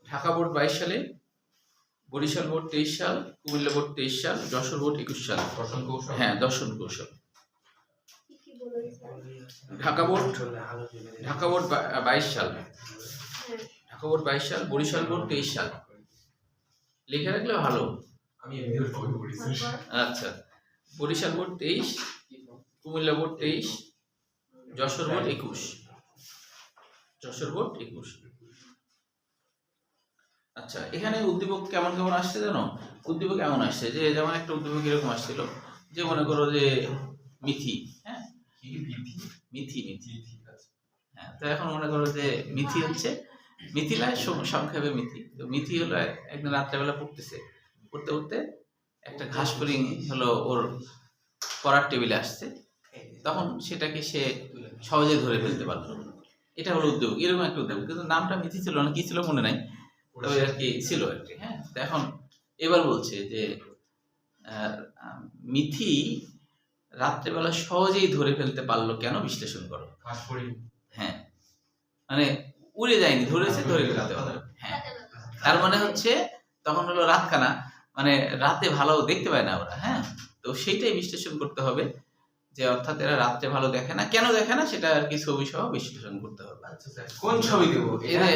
ঢাকা বোর্ড 22 সালে, বরিশাল বোর্ড 23 সাল, কুমিল্লা বোর্ড 23 সাল, যশোর বোর্ড 21 সাল। দর্শন কৌশল? হ্যাঁ, দর্শন কৌশল। কি বলেন স্যার? ঢাকা বোর্ড 22 সাল, ঢাকা বোর্ড 22 সাল, বরিশাল বোর্ড 23 সাল। লিখে রাখলে ভালো। আমি এমনিও সবই পড়েছি। আচ্ছা, Barisal board 23, Comilla board 23, Jessore board 21, Jessore board 21। আচ্ছা, এখানে উদ্দীপক কেমন কেমন আসছে জানো? উদ্দীপক এমন আসছে যে, যেমন একটা উদ্দীপক এরকম আসছিল যে মনে করো যে মিথি, হ্যাঁ মিথি, হ্যাঁ। তো এখন মনে করো যে মিথি হচ্ছে, মিথিলায় সংক্ষেপে মিথি। তো মিথি হলো একদিন রাত্রেবেলা পড়তে পড়তে একটা ঘাসফড়িং হলো ওর পড়ার টেবিলে আসছে, তখন সেটাকে সে সহজে ধরে ফেলতে পারলো। এটা হলো উদ্যোগ, এরকম একটা উদ্যোগ, কিন্তু নামটা মিথি ছিল না, কি ছিল মনে নাই, তবে আর কি ছিল আর কি। হ্যাঁ, তো এখন এবার বলছে যে আর মিথি রাত্রেবেলা সহজেই ধরে ফেলতে পারলো কেন, বিশ্লেষণ করো। ঘাস পড়ি হ্যাঁ, মানে উড়ে যায়নি, ধরেছে, ধরে ফেলতে পারলো। হ্যাঁ, তার মানে হচ্ছে তখন হলো রাতকানা, মানে রাতে ভালো দেখতে পায় না ওরা। হ্যাঁ, তো সেইটাই বিশ্লেষণ করতে হবে, যে অর্থাৎ এরা রাত্রে ভালো দেখে না, কেন দেখে না সেটা আর কি ছবি সহ বিশ্লেষণ করতে হবে। আচ্ছা স্যার কোন ছবি দেবো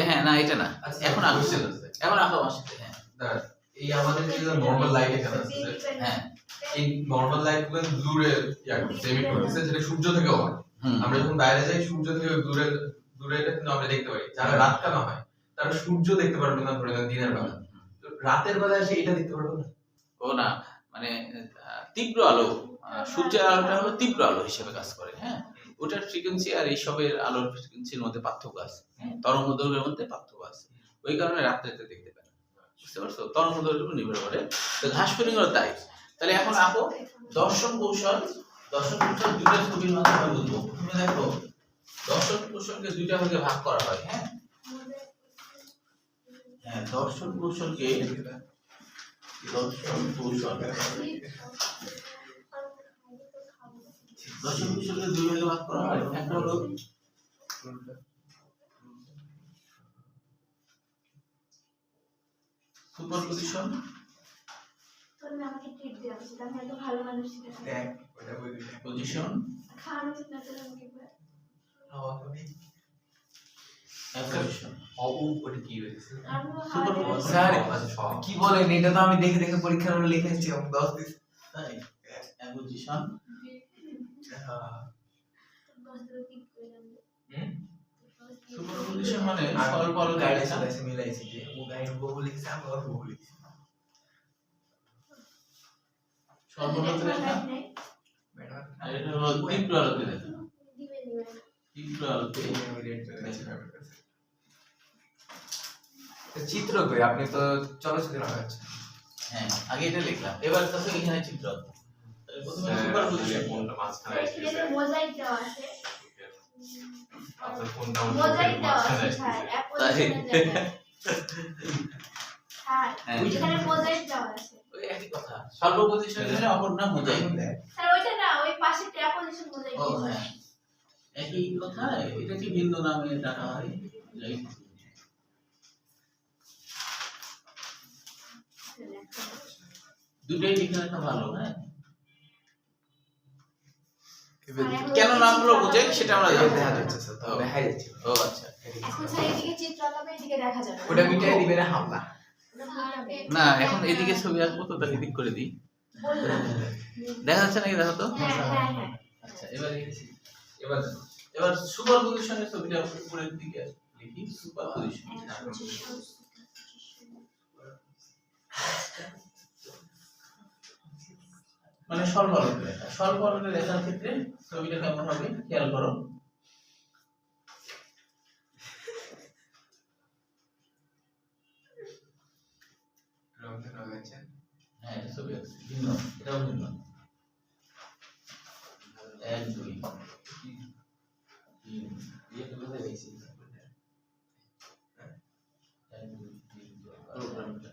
হ্যাঁ, না এটা না, আচ্ছা, এখন আগে বুঝতে পারছি। এখন আগে আমার সাথে। হ্যাঁ দাঁড়ান, এই আমাদের যে নরমাল লাইট এখানে আছে স্যার, হ্যাঁ এই নরমাল লাইট গুলো দূরে এমিট করতেছে, যেটা সূর্য থেকেও হয়। হুম আমরা যখন বাইরে যাই সূর্য থেকে দূরে দূরে এটা কিন্তু আমরা দেখতে পাই। যারা রাত কানা হয় তারা সূর্য দেখতে পারবে না, ধরে নেন দিনের বেলা, তো রাতের বেলা এসে এটা দেখতে পারবে না। ও না, মানে তীব্র আলো, সূর্যের আলোটা হলো তীব্র আলো হিসেবে কাজ করে। হ্যাঁ, ওটার ফ্রিকোয়েন্সি আর এইসবের আলোর ফ্রিকোয়েন্সির মধ্যে পার্থক্য আছে। হ্যাঁ, তরঙ্গ দৈর্ঘ্যের মধ্যে পার্থক্য আছে, ওই কারণে রাত্রেতে দেখতে পায় না। বুঝতে পারছো, তরঙ্গ দৈর্ঘ্যের উপর নির্ভর করে। তো ঘাস ফড়িংও তাই। তাহলে এখন আপো দর্শন কৌশল দুইটা ছবির মাধ্যমে বুঝবো। তুমি দেখো দর্শন কৌশলকে দুইটা ভাগে ভাগ করা হয়। হ্যাঁ, দর্শন কৌশলকে দুই ভাগে ভাগ করা হয়। একটা হলো সুপারপজিশন, তোর না আমাকে ট্রিট দেওয়া উচিত, আমি এত ভালো মানুষ ছিল। দেখ ওটা বই দিই পজিশন, খাওয়ানো উচিত না তোর আমাকে একবার। অ্যাপজিশন। ওটা কি হয়েছে আমিও সুপার খাওয়াতে স্যার আচ্ছা কি বলেন, এটা তো আমি দেখে দেখে পরীক্ষার হলে লিখেছি 10 দিন। তাই অ্যাপজিশন, বস্তুটা ঠিক করে জানবে। সুপারপজিশন মানে আর স্বল্প আলো গাইডে দেখা। সাথে মিলাইছি যে ও গাইড বহু লিখছে আমি ওর বহু লিখছি। স্বল্প আলোতে দেখা, ম্যাডাম আর এটা হলো তীব্র আলোতে দেখা। দিবে দিবে। তীব্র আলোতে চিত্র কই, আপনি তো চলচ্চিত্র আঁকাচ্ছেন। হ্যাঁ, আগে এটা লিখলাম, এবার তো এখানে চিত্র। তাহলে প্রথমে সুপারপজিশন। কোনটা মাঝখানে এখানে আসছে মোজাইক দেওয়া আছে। আপনার কোনটা মোজাইক দেওয়া আছে মাঝখানে স্যার, আসছে অ্যাপোজিশনের জায়গায়। স্যার, হ্যাঁ। এখানে মোজাইক দেওয়া আছে। ওই একই কথা, স্বল্প পজিশন মানে অপর নাম মোজাইক। স্যার ওইটা না, ওই পাশে অ্যাপোজিশন মোজাইক ও দিয়েছে। হ্যাঁ, একই কথা, এটা কি ভিন্ন নামে ডাকা হয়। মোজাইক। দুটোই ঠিক রাখা ভালো। হ্যাঁ, কেন নাম হলো মোজাইক সেটা আমরা জানবো। দেখা যাচ্ছে স্যার, তো দেখা যাচ্ছে। ও আচ্ছা, এখন স্যার এদিকে চিত্র আঁকাবে, এদিকে দেখা যাবে না। ওটা মিটাই দিবে না হামলা। না এখন এদিকে ছবি আঁকবো তো তাকে এদিক করে দিই। বললাম। দেখা যাচ্ছে নাকি, দেখো তো। হ্যাঁ হ্যাঁ হ্যাঁ। আচ্ছা, এবার লিখেছি। এবার সুপারপজিশনের ছবিটা উপরের দিকে লিখি। সুপারপজিশন মানে স্বল্প আলোতে দেখা। স্বল্প আলোতে দেখার ক্ষেত্রে ছবিটা কেমন হবে খেয়াল করো। হ্যাঁ, এটা ছবি আছে ভিন্ন, এটাও ভিন্ন। 1 2 3 ये तो बोले वैसे ही है। 1 2 3 प्रोग्राम का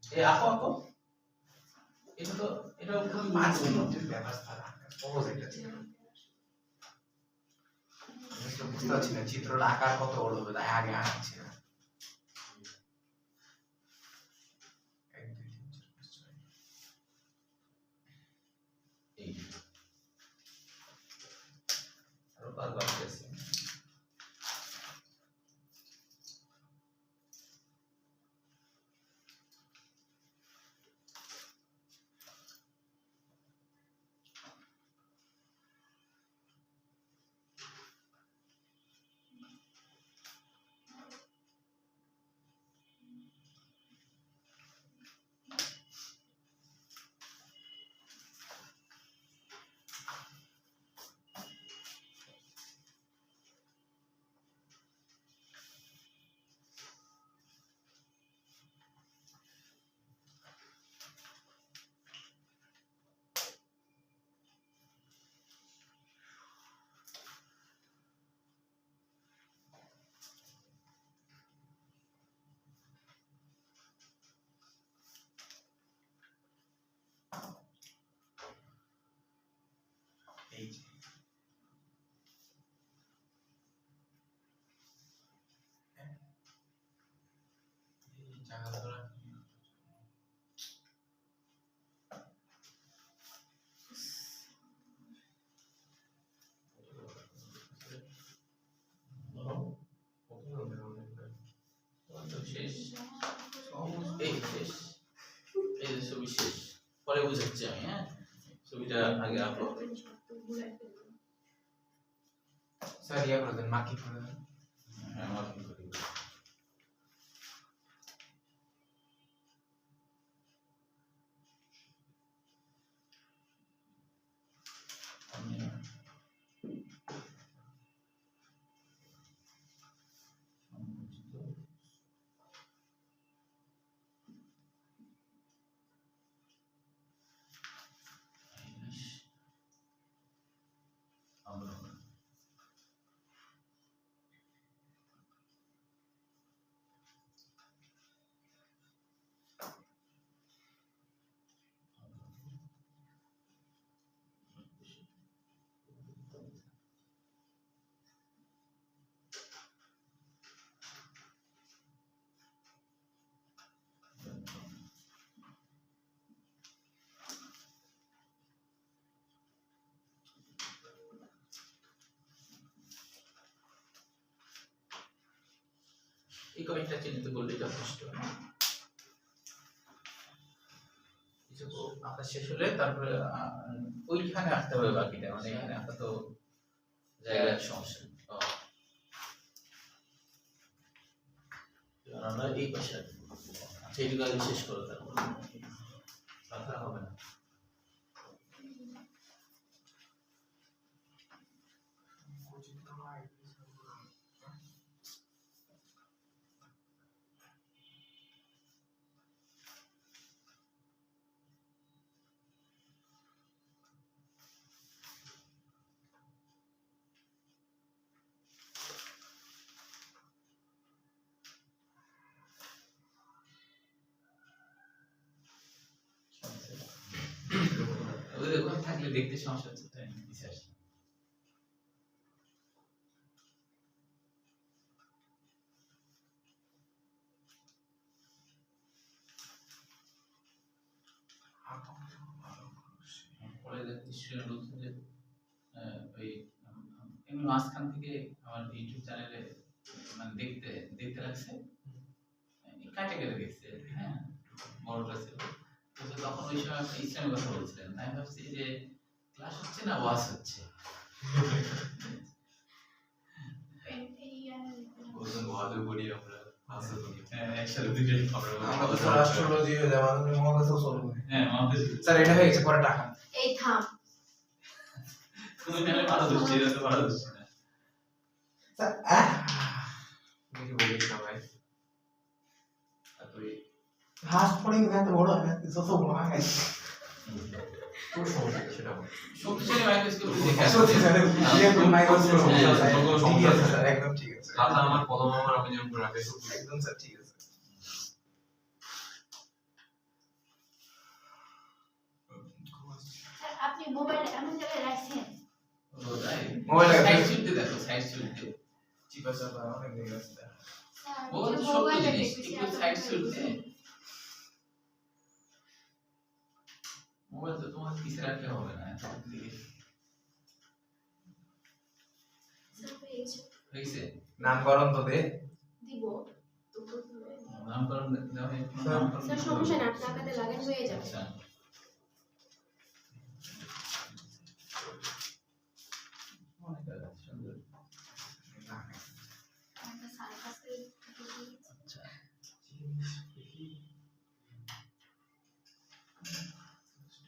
ये आपको এটা তো এটাও খুবই 5 গুরুত্বপূর্ণ। মিনিটের ব্যবস্থা রাখা সহজ একটা ছিল। আমি তো বুঝতে পারছি না চিত্রটা আকার কত বড় হবে, তাই আগে আঁকছি না। 1 2 3 4 5 6 এই আরো 5 বাকি আছে। শেষ এই শেষ এই যে ছবি শেষ পরে বুঝাচ্ছি আমি হ্যাঁ ছবিটা আগে আঁকো স্যার ইয়া করে দেন মার্কিং করে দেন হ্যাঁ মার্কিং করি এই কয়েকটা চিহ্নিত করলেই যথেষ্ট কিছু আঁকা শেষ হলে তারপরে ওইখানে আঁকতে হবে বাকিটা মানে এখানে আঁকা তো জায়গার সমস্যা আমরা এই পাশে আচ্ছা এইটুকু আগে শেষ করো তারপর তাছাড়া হবে না ওদের ওখানে থাকলে দেখতে সমস্যা হচ্ছে তাই নিচে আসি পরে স্টুডেন্ট বলছে যে ওই এমনি মাঝখান থেকে আমার ইউটিউব চ্যানেলে মানে দেখতে দেখতে লাগছে কাটে কেটে দেখছে হ্যাঁ বড় ক্লাসে তখন ওই সময় আপনি ইসলামের কথা বলছিলেন আমি ভাবছি যে ক্লাস হচ্ছে না ওয়াজ হচ্ছে ওজন ওয়াজও করি আমরা ক্লাসও করি হ্যাঁ একসাথে দুটোই খবর আমরা তো রাষ্ট্রলজি আমাদের মহাকাশও চলবে হ্যাঁ আমাদের স্যার এটা হয়ে গেছে পরে টাকা এই থাম তুমি নাহলে ভালো দোষী এটা তো ভালো দোষী না স্যার কিছু বলিস না ভাই তারপরে হাস পড়ে গেছে বড় হয় যত বড় হয় তোর সমস্যা কি সেটা বল শক্তিশালী মাইক্রোস্কোপ দেখে সত্যি স্যার ইয়ে তো মাইক্রোস্কোপ সমস্যা স্যার কোনো ঠিক সমস্যা আছে নেই। স্যার একদম ঠিক আছে খাতা আমার কলম আমার আপনি যেমন করে রাখে একদম স্যার ঠিক আছে স্যার আপনি মোবাইল এমন জায়গায় রাখছেন ও তাই মোবাইল সাইড সুইটে দেখো সাইড সুইটে চিপা চাপা অনেক হয়ে গেছে স্যার ও তো যে সত্য মোবাইলে জিনিস দেখতেছি একটু সাইড সুইটে মোবাইল তো তোমার পিছে রাখলে হবে না স্যার পেয়েছে হয়েছে নামকরণ তো দে দিব তো প্রথমে নামকরণ দেওয়া হয় স্যার, নামকরণ স্যার সমস্যা না টাকাতে লাগান হয়ে যাবে আচ্ছা অনেক আছে, সুন্দর আমাদের স্যারের কাছে আচ্ছা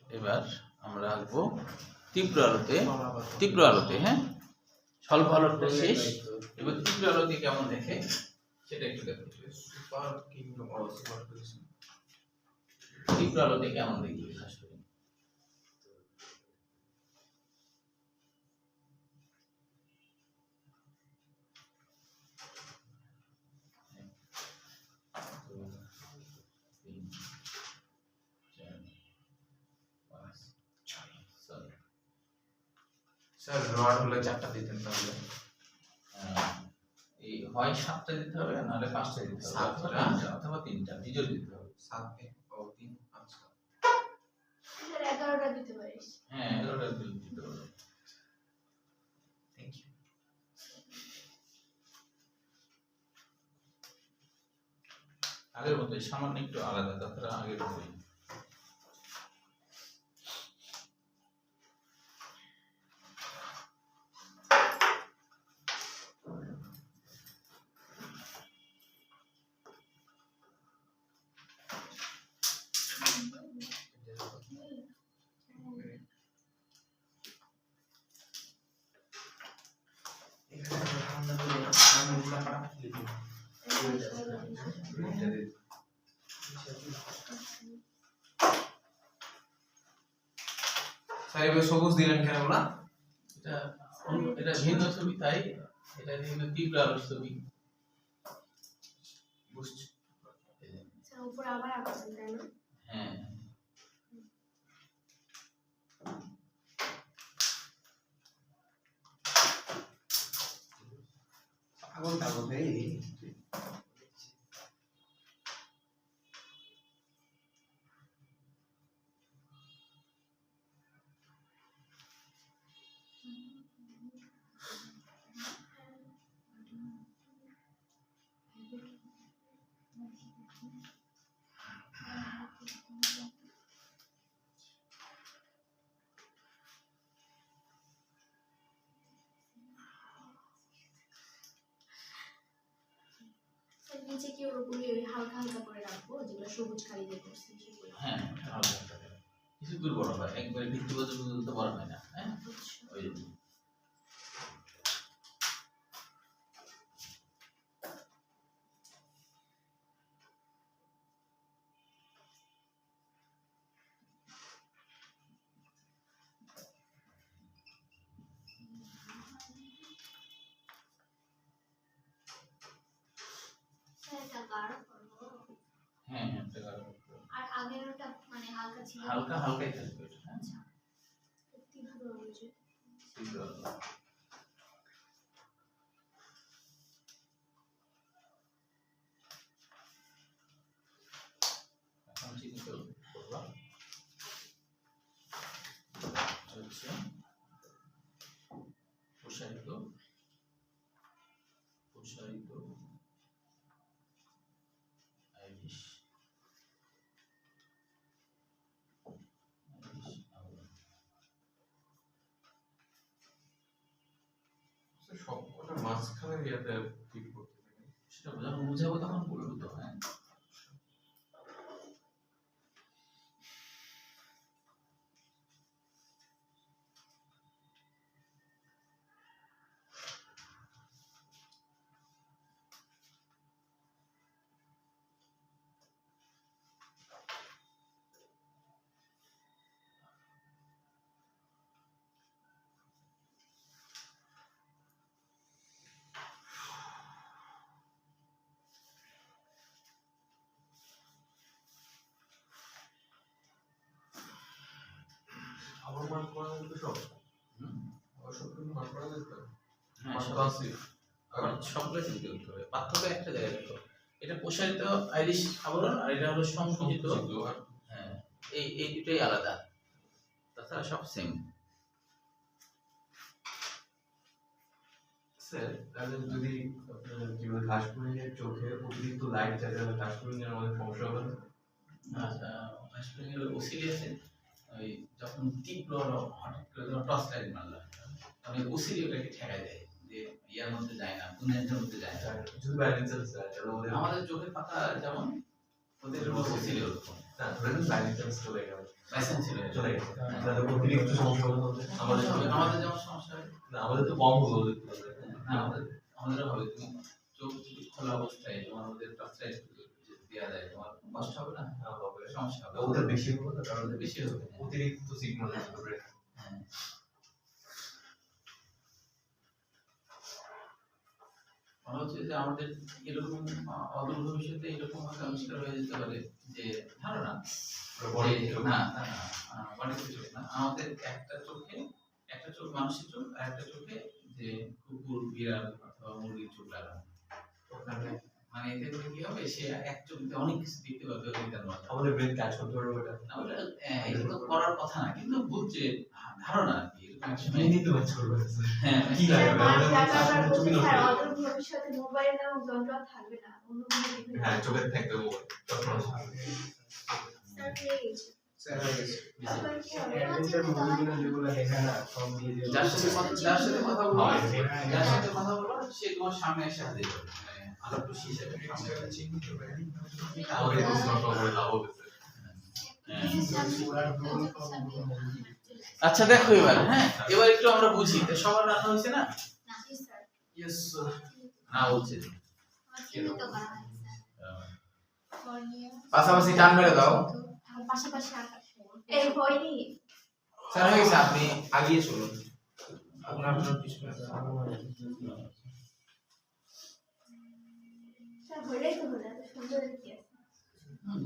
এবার আমরা আঁকবো তীব্র আলোতে হ্যাঁ স্বল্প আলোটা শেষ এবার তীব্র আলোতে কেমন দেখে সেটা একটু দেখো super kingdom or super creation তীব্র আলোতে কেমন দেখবে খাস করে স্যার রড হলে 4টা দিতেন তাহলে এই হয় 7টা দিতে হবে নাহলে 5টা দিতে হবে অথবা 3টা ডিজেল দিতে হবে 7 ও 3 আচ্ছা স্যার 11টা দিতে পারিস হ্যাঁ 11টা দিতে হবে থ্যাংক ইউ আগের মতোই, সামান্য একটু আলাদা, তাছাড়া আগের মতোই। এখানে ঠান্ডা করে আমি উল্টা পাটা লিখি স্যার এবার সবুজ দিলেন কেন ওগুলা? এটা ভিন্ন ছবি, তাই এটা ভিন্ন তীব্র আলোর ছবি। বুঝছি। আচ্ছা, উপরে আবার আঁকছেন তাই না? হ্যাঁ, পাগল পাগল এই স্যার, নিচে কি ওরকমই ওই হালকা হালকা করে রাখবো, যেগুলো সবুজ কালি দিয়ে করছি সেগুলো? হ্যাঁ, হালকা হালকা করে। কিছু দূর বড় হয়, একবারে ভিত্তি পর্যন্ত বড় হয় না। হ্যাঁ, ওই জন্য। স্যার এটা গাঢ় করবো হ্যাঁ হ্যাঁ, এটা গাঢ় করতে হবে। আর আগের ওটা মানে হালকা ছিল হালকা হালকাই থাকবে এটা। হ্যাঁ, তীব্র ওই যে তীব্র আলো। এখন চিহ্নিত করলাম হচ্ছে প্রসারিত প্রসারিত আইরিশ আলো। সবকটা মাঝখানে ইয়াতে ঠিক করতে হবে। সেটা যখন বুঝাবো তখন বলবো তো। হ্যাঁ, আবার মার্ক করা যাবে সব? হুম, আবার সব কিছু মার্ক করা যাবে? হ্যাঁ, মার্ক সব- আছে। আবার সবগুলো চিহ্নিত করতে হবে। পার্থক্য একটা জায়গায় দেখো, এটা প্রসারিত আইরিশ আবরণ আর এটা হলো সংকুচিত। হ্যাঁ, এই দুটোই আলাদা, তাছাড়া সব সেম। স্যার তাহলে যদি আপনার যেগুলো ঘাসফড়িংয়ের চোখে অতিরিক্ত লাইট যাতে ঘাসফড়িংয়ের আমাদের সমস্যা হবে না? আচ্ছা, হাসপাতালের ওসিডি আছে, ওই যখন তীব্র আলো হঠাৎ করে যখন টর্চ লাইট মারলাম তখন ওসিডি ওটাকে ঠেকায় দেয়, যে ইয়ার মধ্যে যায় না, দুনিয়ার মধ্যে যায় না। কিছু ব্যালেন্সার স্যার তাহলে ওদের আমাদের চোখের পাতা যেমন, ওদের ওসিডি ওরকম না ধরে নিন ব্যালেন্সার চলে গেল, লাইসেন্স ছিল। চলে গেছে তাহলে অতিরিক্ত সমস্যা হবে না ওদের? আমাদের আমাদের যেমন সমস্যা হয় না আমাদের তো কম হলো ওদের তুলনায়। না, আমাদেরও হবে। তুমি চোখ যদি খোলা অবস্থায় তোমার ওদের টর্চ লাইট দেওয়া যায়, তোমার কষ্ট হবে না, সমস্যা হবে। ওদের বেশি হলো না কারণ ওদের বেশি হবে। অতিরিক্ত সিগন্যাল হবে। হ্যাঁ, মনে হচ্ছে যে আমাদের এরকম অদূর ভবিষ্যতে এরকম একটা আবিষ্কার হয়ে যেতে পারে যে ধারণা যে না অনেক কিছু না, আমাদের একটা চোখ মানুষের চোখ আর একটা চোখে যে কুকুর বিড়াল অথবা মুরগির চোখ লাগানো, ওখানে মানে এতে করে কি হবে, সে এক চোখ দিয়ে অনেক কিছু দেখতে পাবে ওইটার মধ্যে। আমাদের ব্রেন কাজ করতে পারবে ওটা। না, ওটা এগুলো করার কথা না, কিন্তু বুঝছে ধারণা আর কি, এরকম এমনি তো বাচ্চা করবে হ্যাঁ কি লাগে স্যার অদূর ভবিষ্যতে মোবাইল নামক যন্ত্র আর থাকবে না, অন্য কোনো কিছু হ্যাঁ চোখে থাকবে মোবাইল তখন স্যার হয়ে গেছে। স্যার হয়ে গেছে এবার কি হবে? অ্যাডভেঞ্চার মুভিগুলো যেগুলো লেখা না সব দিয়ে দিয়ে যার সাথে কথা বলবো, যার সাথে কথা বলবো সে তোমার সামনে এসে হাজির হবে, মানে আলোকরশ্মি হিসেবে সামনে আছে। আমাকে প্রশ্ন করে লাভ হবে আচ্ছা দেখো এবার, হ্যাঁ এবার একটু আমরা বুঝি তো সবার রান্না হয়েছে না? জি স্যার। ইয়েস না হচ্ছে আমার চিহ্নিত করা হয় স্যার। কর্নিয়া। পাশাপাশি টান মেরে দাও আমার পাশাপাশি আঁকা। এই হয়নি। স্যার হয়ে গেছে আপনি আগিয়ে চলুন আপনার পিছনে স্যার হইলেই তো হলো, এত সুন্দর কি আছে।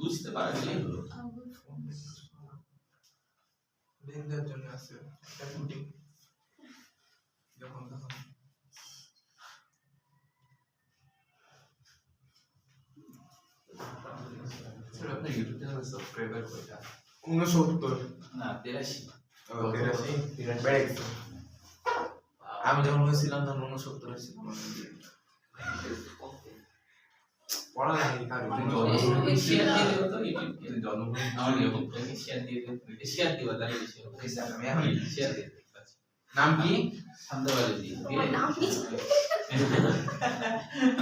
বুঝতে পারলে হলো। বিন্দের জন্য আছে একটা শুটিং যখন তখন স্যার আপনার ইউটিউব চ্যানেলে সাবস্ক্রাইবার কয়টা 69 না 83 বেড়ে গেছে আমি যখন হয়েছিলাম তখন 69 ছিল পড়া লাগেনি কারণ শেয়ার দিয়ে দেবো তো ইউটিউবকে, জন্মভূমি আমার ইউটিউবটাকে শেয়ার দিয়ে দেবো, শেয়ার দিবা তাহলে বেশি হবে। আমি এখন শেয়ার দিয়ে দেবো। নাম কি সান্দাবাড়ি দিয়ে আমার নাম কি?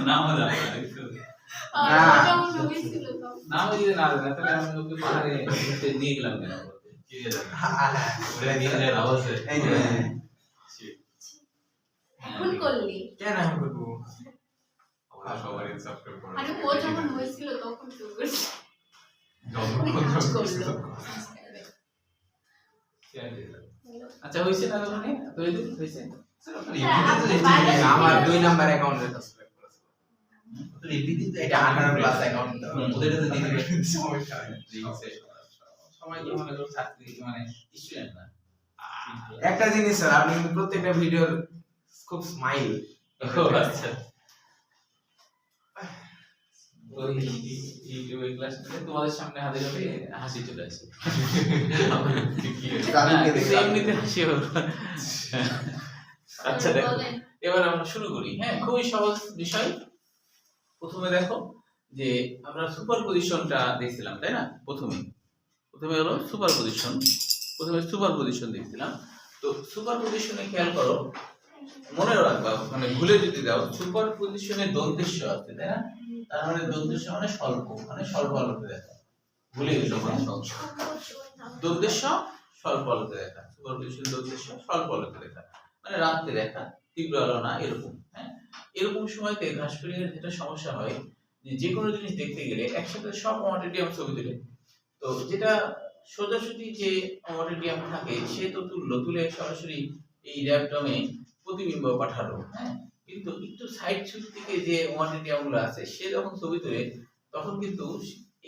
নাম জানা একটু না। যেমন মুভি ছিল তো নাম যদি না জানা তাহলে আমি ওকে পাহাড়ে ঘুরতে নিয়ে গেলাম কেন বলতে? কে জানে হ্যাঁ ওটা নিয়ে যায় আওয়াজে এই যে এখন করলি। কেন এখন করবো আমরা সবাই সাবস্ক্রাইব করব আরে ও যখন হয়েছিল তখন তো করছি। জন্মভূমি কাজ করলো। শেয়ার দিয়ে দেবো। আচ্ছা হয়েছে না ওখানে তৈরি হয়েছে? স্যার আপনার ইউটিউবে তো বাইরে আমার 2 নাম্বার অ্যাকাউন্টে সাবস্ক্রাইব করেছে আপনার এমনিতেই তো এটা 18 প্লাস অ্যাকাউন্ট ওদের তো দিয়ে দিবেন সমস্যা সবাই কি মনে করো ছাত্রী মানে স্টুডেন্ট না? একটা জিনিস স্যার আপনি কিন্তু প্রত্যেকটা ভিডিওর খুব স্মাইল ও আচ্ছা। ওই ইউটিউবে ক্লাস নিলে তোমাদের সামনে হাজির হবে হাসি চলে আসে। এমনিতে হাসি হবে। আচ্ছা দেখো বলেন। এবার আমরা শুরু করি, হ্যাঁ খুবই সহজ বিষয়। প্রথমে দেখো যে আমরা সুপার পজিশনটা দেখছিলাম তাই না? প্রথমে হলো সুপার পজিশন, সুপার পজিশন দেখছিলাম। তো সুপার পজিশনে খেয়াল করো, মনে রাখবা মানে ভুলে যদি দাও সুপার পজিশনে দন্তেশ্ব আছে তাই না? তার মানে দন্তেশ্ব মানে স্বল্প আলোতে দেখা, ভুলে গেছো মানে দন্তেশ্ব স্বল্প আলোতে দেখা, সুপার পজিশন দন্তেশ্ব স্বল্প আলোতে দেখা মানে রাত্রে দেখা, তীব্র আলো না এরকম। হ্যাঁ এরকম সময়তে ঘাসফড়িংয়ের যেটা সমস্যা হয় যে কোনো জিনিস দেখতে গেলে একসাথে সব অমাটিডিয়াম ছবি তুলে, তো যেটা সোজাসুজি যে অমাটিডিয়াম থাকে সে তো তুলে সরাসরি এই র্যাপটমে প্রতিবিম্ব পাঠালো। হ্যাঁ কিন্তু একটু সাইড ছবি থেকে যে অমাটিডিয়াম গুলো আছে সে যখন ছবি তোলে তখন কিন্তু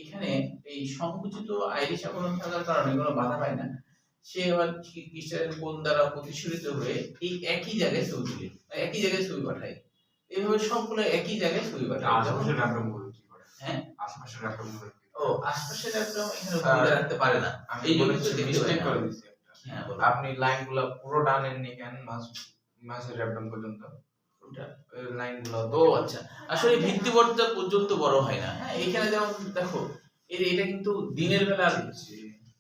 এখানে এই সংকুচিত আইরিশ আবরণ থাকার কারণে কোনো বাধা পায় না, সে আবার ক্রিস্টালের কোণ দ্বারা প্রতিসরিত হয়ে এই একই জায়গায় ছবি তুলে, একই জায়গায় ছবি পাঠায়। এইভাবে সবগুলো একই জায়গায় ছবি পাঠায়। আশেপাশের র্যাপটম গুলো কি করে হ্যাঁ আশেপাশের র্যাপটম গুলো ও আশপাশের র্যাপটম এখানে ভূমিকা রাখতে পারে না, আমি এই জন্য বলেছি তো দেখতে মিস্টেক পাই করে না। দিয়েছি একটা হ্যাঁ বলো। আপনি লাইনগুলো পুরো টানেননি কেন মাসের র্যাপডম পর্যন্ত কোনটা? ওই লাইনগুলো ও আচ্ছা, আসলে ভিত্তিবর্ধা পর্যন্ত বড় হয় না। হ্যাঁ এইখানে যেমন দেখো এটা কিন্তু দিনের বেলার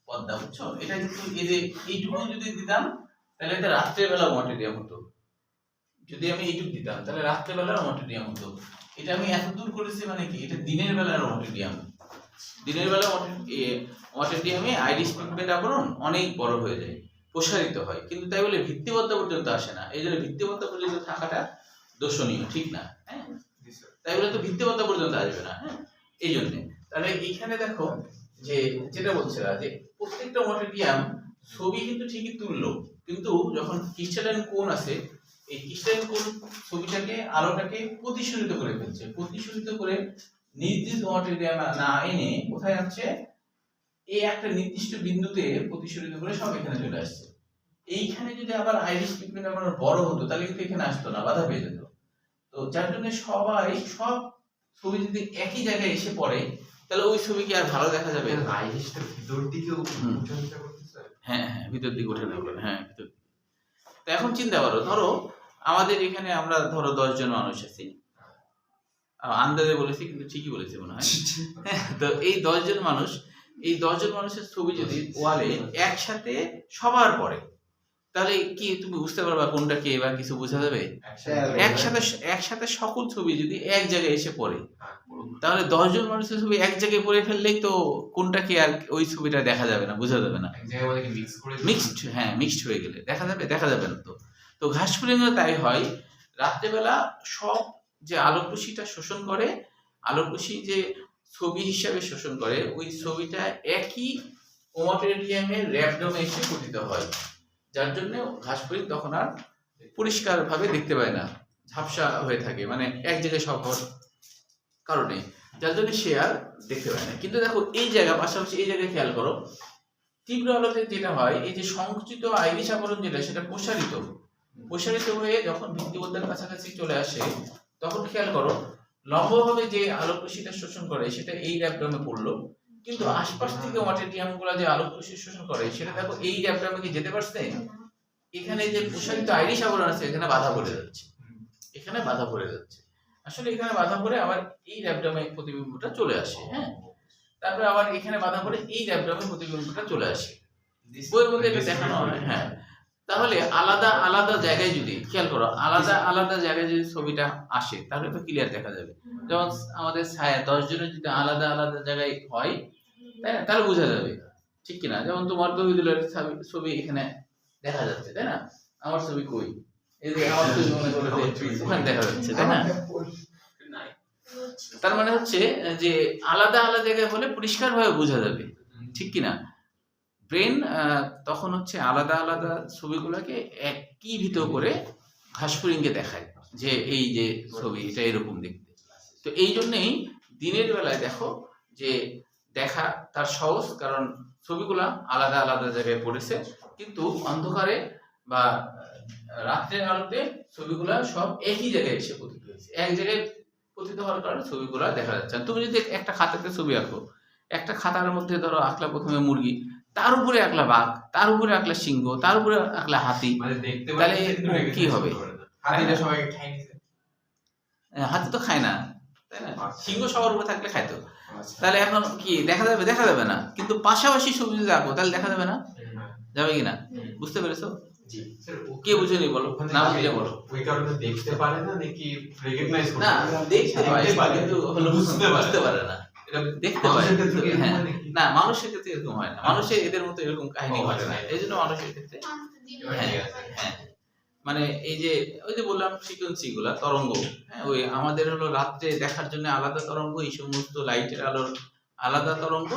পর্দা, বুঝছো? এটা কিন্তু এই যে এইটুকু যদি দিতাম তাহলে এটা রাত্রের বেলা মটেরিয়াম হতো, যদি আমি এইটুকু দিতাম তাহলে রাত্রের বেলার মটেরিয়াম হতো। এটা আমি এত দূর করেছি মানে কি এটা দিনের বেলার মটেরিয়াম, দিনের বেলা মটেরিয়ামে আইরিশ পিগমেন্ট আবরণ অনেক বড় হয়ে যায়, প্রসারিত হয়, কিন্তু তাই বলে ভিত্তিবদ্ধা পর্যন্ত আসে না। এই জন্য ভিত্তিবদ্ধা পর্যন্ত থাকাটা দর্শনীয়, ঠিক না? হ্যাঁ তাই বলে তো ভিত্তিবদ্ধা পর্যন্ত আসবে না। হ্যাঁ এই জন্য তাহলে এইখানে দেখো যে যেটা বলছিলাম যে প্রত্যেকটা মটেরিয়াম ছবি কিন্তু ঠিকই তুললো, কিন্তু যখন ক্রিস্টালাইন কোণ আছে এই ক্রিস্টালাইন কোণ ছবিটাকে আলোটাকে প্রতিসরিত করে ফেলছে, প্রতিসরিত করে নির্দিষ্ট মটেরিয়াম না এনে কোথায় আসছে এই একটা নির্দিষ্ট বিন্দুতে প্রতিসরিত করে সব এখানে চলে আসছে। এইখানে যদি আবার আইরিশ পিগমেন্ট আবার বড় হতো তাহলে কিন্তু এখানে আসতো না, বাধা পেয়ে যেত। তো যার জন্য সব ছবি যদি একই জায়গায় এসে পড়ে তাহলে ওই ছবি কি আর ভালো দেখা যাবে? আইরিশটা ভিতর দিকে উঠাতে করতেছে। হ্যাঁ ভিতর দিকে উঠে নেবে, হ্যাঁ ভিতর। তো এখন চিন্তা করো, ধরো আমাদের এখানে আমরা ধরো 10 জন মানুষ আছি, আন্দাজে বলেছি কিন্তু ঠিকই বলেছি মনে হয়। তো এই 10 জন মানুষের ছবি যদি ওয়ালে একসাথে সবার পড়ে, তাহলে কি তুমি বুঝতে পারবা কোনটা কে বা কিছু বোঝা যাবে? একসাথে সকল ছবি যদি এক জায়গায় এসে পড়ে, তাহলে 10 জন মানুষের ছবি এক জায়গায় পড়ে ফেললেই তো কোনটা কে আর ওই ছবিটা দেখা যাবে না, বোঝা যাবে না। এক জায়গায় বলে কি মিক্স করে মিক্সড হয়ে গেলে দেখা যাবে না। তো ঘাসফড়িংও তাই হয়, রাত্রেবেলা সব যে আলোকরশ্মিটা শোষণ করে, আলোকরশ্মি যে ছবি হিসাবে শোষণ করে, ওই ছবিটা একই ওমাটেরিয়ামের র্যাবডোমে এসে পতিত হয়, যার জন্য ঘাসফড়িং তখন আর পরিষ্কার ভাবে দেখতে পায় না, ঝাপসা হয়ে থাকে, মানে এক জায়গায় সব হওয়ার কারণে, যার জন্য সে আর দেখতে পায় না। কিন্তু দেখো এই জায়গা পাশাপাশি এই জায়গায় খেয়াল করো, তীব্র আলোতে যেটা হয়, এই যে সংকুচিত আইরিশ আবরণ যেটা, সেটা প্রসারিত হয়ে যখন ভিত্তিবদ্ধার কাছাকাছি চলে আসে, তখন খেয়াল করো লম্বভাবে যে আলোকরশ্মিটা শোষণ করে সেটা এই র্যাবডোমে পড়লো, কিন্তু আশপাশ থেকে ওমাটেরিয়াম গুলা যে আলোকরশ্মি শোষণ করে সেটা দেখো এই র্যাবডোমে কি যেতে পারছে? এখানে যে প্রসারিত আইরিশ আবরণ আছে এখানে বাধা পড়ে যাচ্ছে, আসলে এখানে বাধা পড়ে আবার এই র্যাবডোমে প্রতিবিম্বটা চলে আসে। হ্যাঁ, তারপরে আবার এখানে বাধা পড়ে এই র্যাবডোমে প্রতিবিম্বটা চলে আসে, বইয়ের মধ্যে এটা দেখানো হয়। হ্যাঁ, তাহলে আলাদা আলাদা জায়গায় যদি খেয়াল করো, আলাদা জায়গায় যদি ছবিটা আসে তাহলে তো ক্লিয়ার দেখা যাবে। যেমন আমাদের ছায়া 10 জনের যদি আলাদা আলাদা জায়গায় হয়, তাই না, তাহলে বোঝা যাবে, ঠিক কিনা? যেমন তোমার তহিদুলের ছবি এখানে দেখা যাচ্ছে, তাই না? আমার ছবি কই? এই যে আমার ছবি মনে করো ওখানে দেখা যাচ্ছে, তাই না? তার মানে হচ্ছে যে আলাদা আলাদা জায়গায় হলে পরিষ্কার ভাবে বোঝা যাবে, ঠিক কিনা? ব্রেন তখন হচ্ছে আলাদা আলাদা ছবিগুলোকে একীভূত করে ঘাসফড়িংকে দেখায় যে এই যে ছবি এটা এরকম দেখতে। তো এই জন্যই দিনের বেলায় দেখো যে দেখা তার সহজ, কারণ ছবিগুলা আলাদা আলাদা জায়গায় পড়েছে, কিন্তু অন্ধকারে বা রাত্রের আলোতে ছবিগুলা সব একই জায়গায় এসে পতিত হয়েছে, এক জায়গায় পতিত হওয়ার কারণে ছবিগুলা দেখা যাচ্ছে। তুমি যদি একটা খাতাতে ছবি আঁকো, একটা খাতার মধ্যে ধরো আঁকলা প্রথমে মুরগি, তার উপরে আঁকলা বাঘ, তার উপরে আঁকলা সিংহ, তার উপরে আঁকলা হাতি, মানে দেখতে তাহলে কি হবে? হাতিটা সবাই খাই নিছে। হাতি তো খায় না, তাই না? সিংহ সবার উপরে থাকলে খাইতো। আচ্ছা। তাহলে এখন কি দেখা যাবে না, কিন্তু পাশাপাশি ছবি যদি আঁকো তাহলে দেখা যাবে না, যাবে কিনা? বুঝতে পেরেছো? জি স্যার, কে বুঝেনি বলো, না বুঝলে বলো। ওই কারণে দেখতে পারে না নাকি রেকগনাইজ করতে না, পারে? দেখতে পারে কিন্তু হলো বুঝতে পারে না। এটা দেখতে পারে, মানুষের ক্ষেত্রে এরকম হ্যাঁ, হয় নাকি? না মানুষের ক্ষেত্রে এরকম হয় না, মানুষের এদের মতো এরকম কাহিনী ঘটে না, এই জন্য মানুষের ক্ষেত্রে হ্যাঁ, মানে এই যে ওই যে বললাম ফ্রিকোয়েন্সি গুলা, তরঙ্গ, হ্যাঁ, ওই আমাদের হলো রাত্রে দেখার জন্য আলাদা তরঙ্গ, এই সমস্ত লাইটের আলোর আলাদা তরঙ্গ,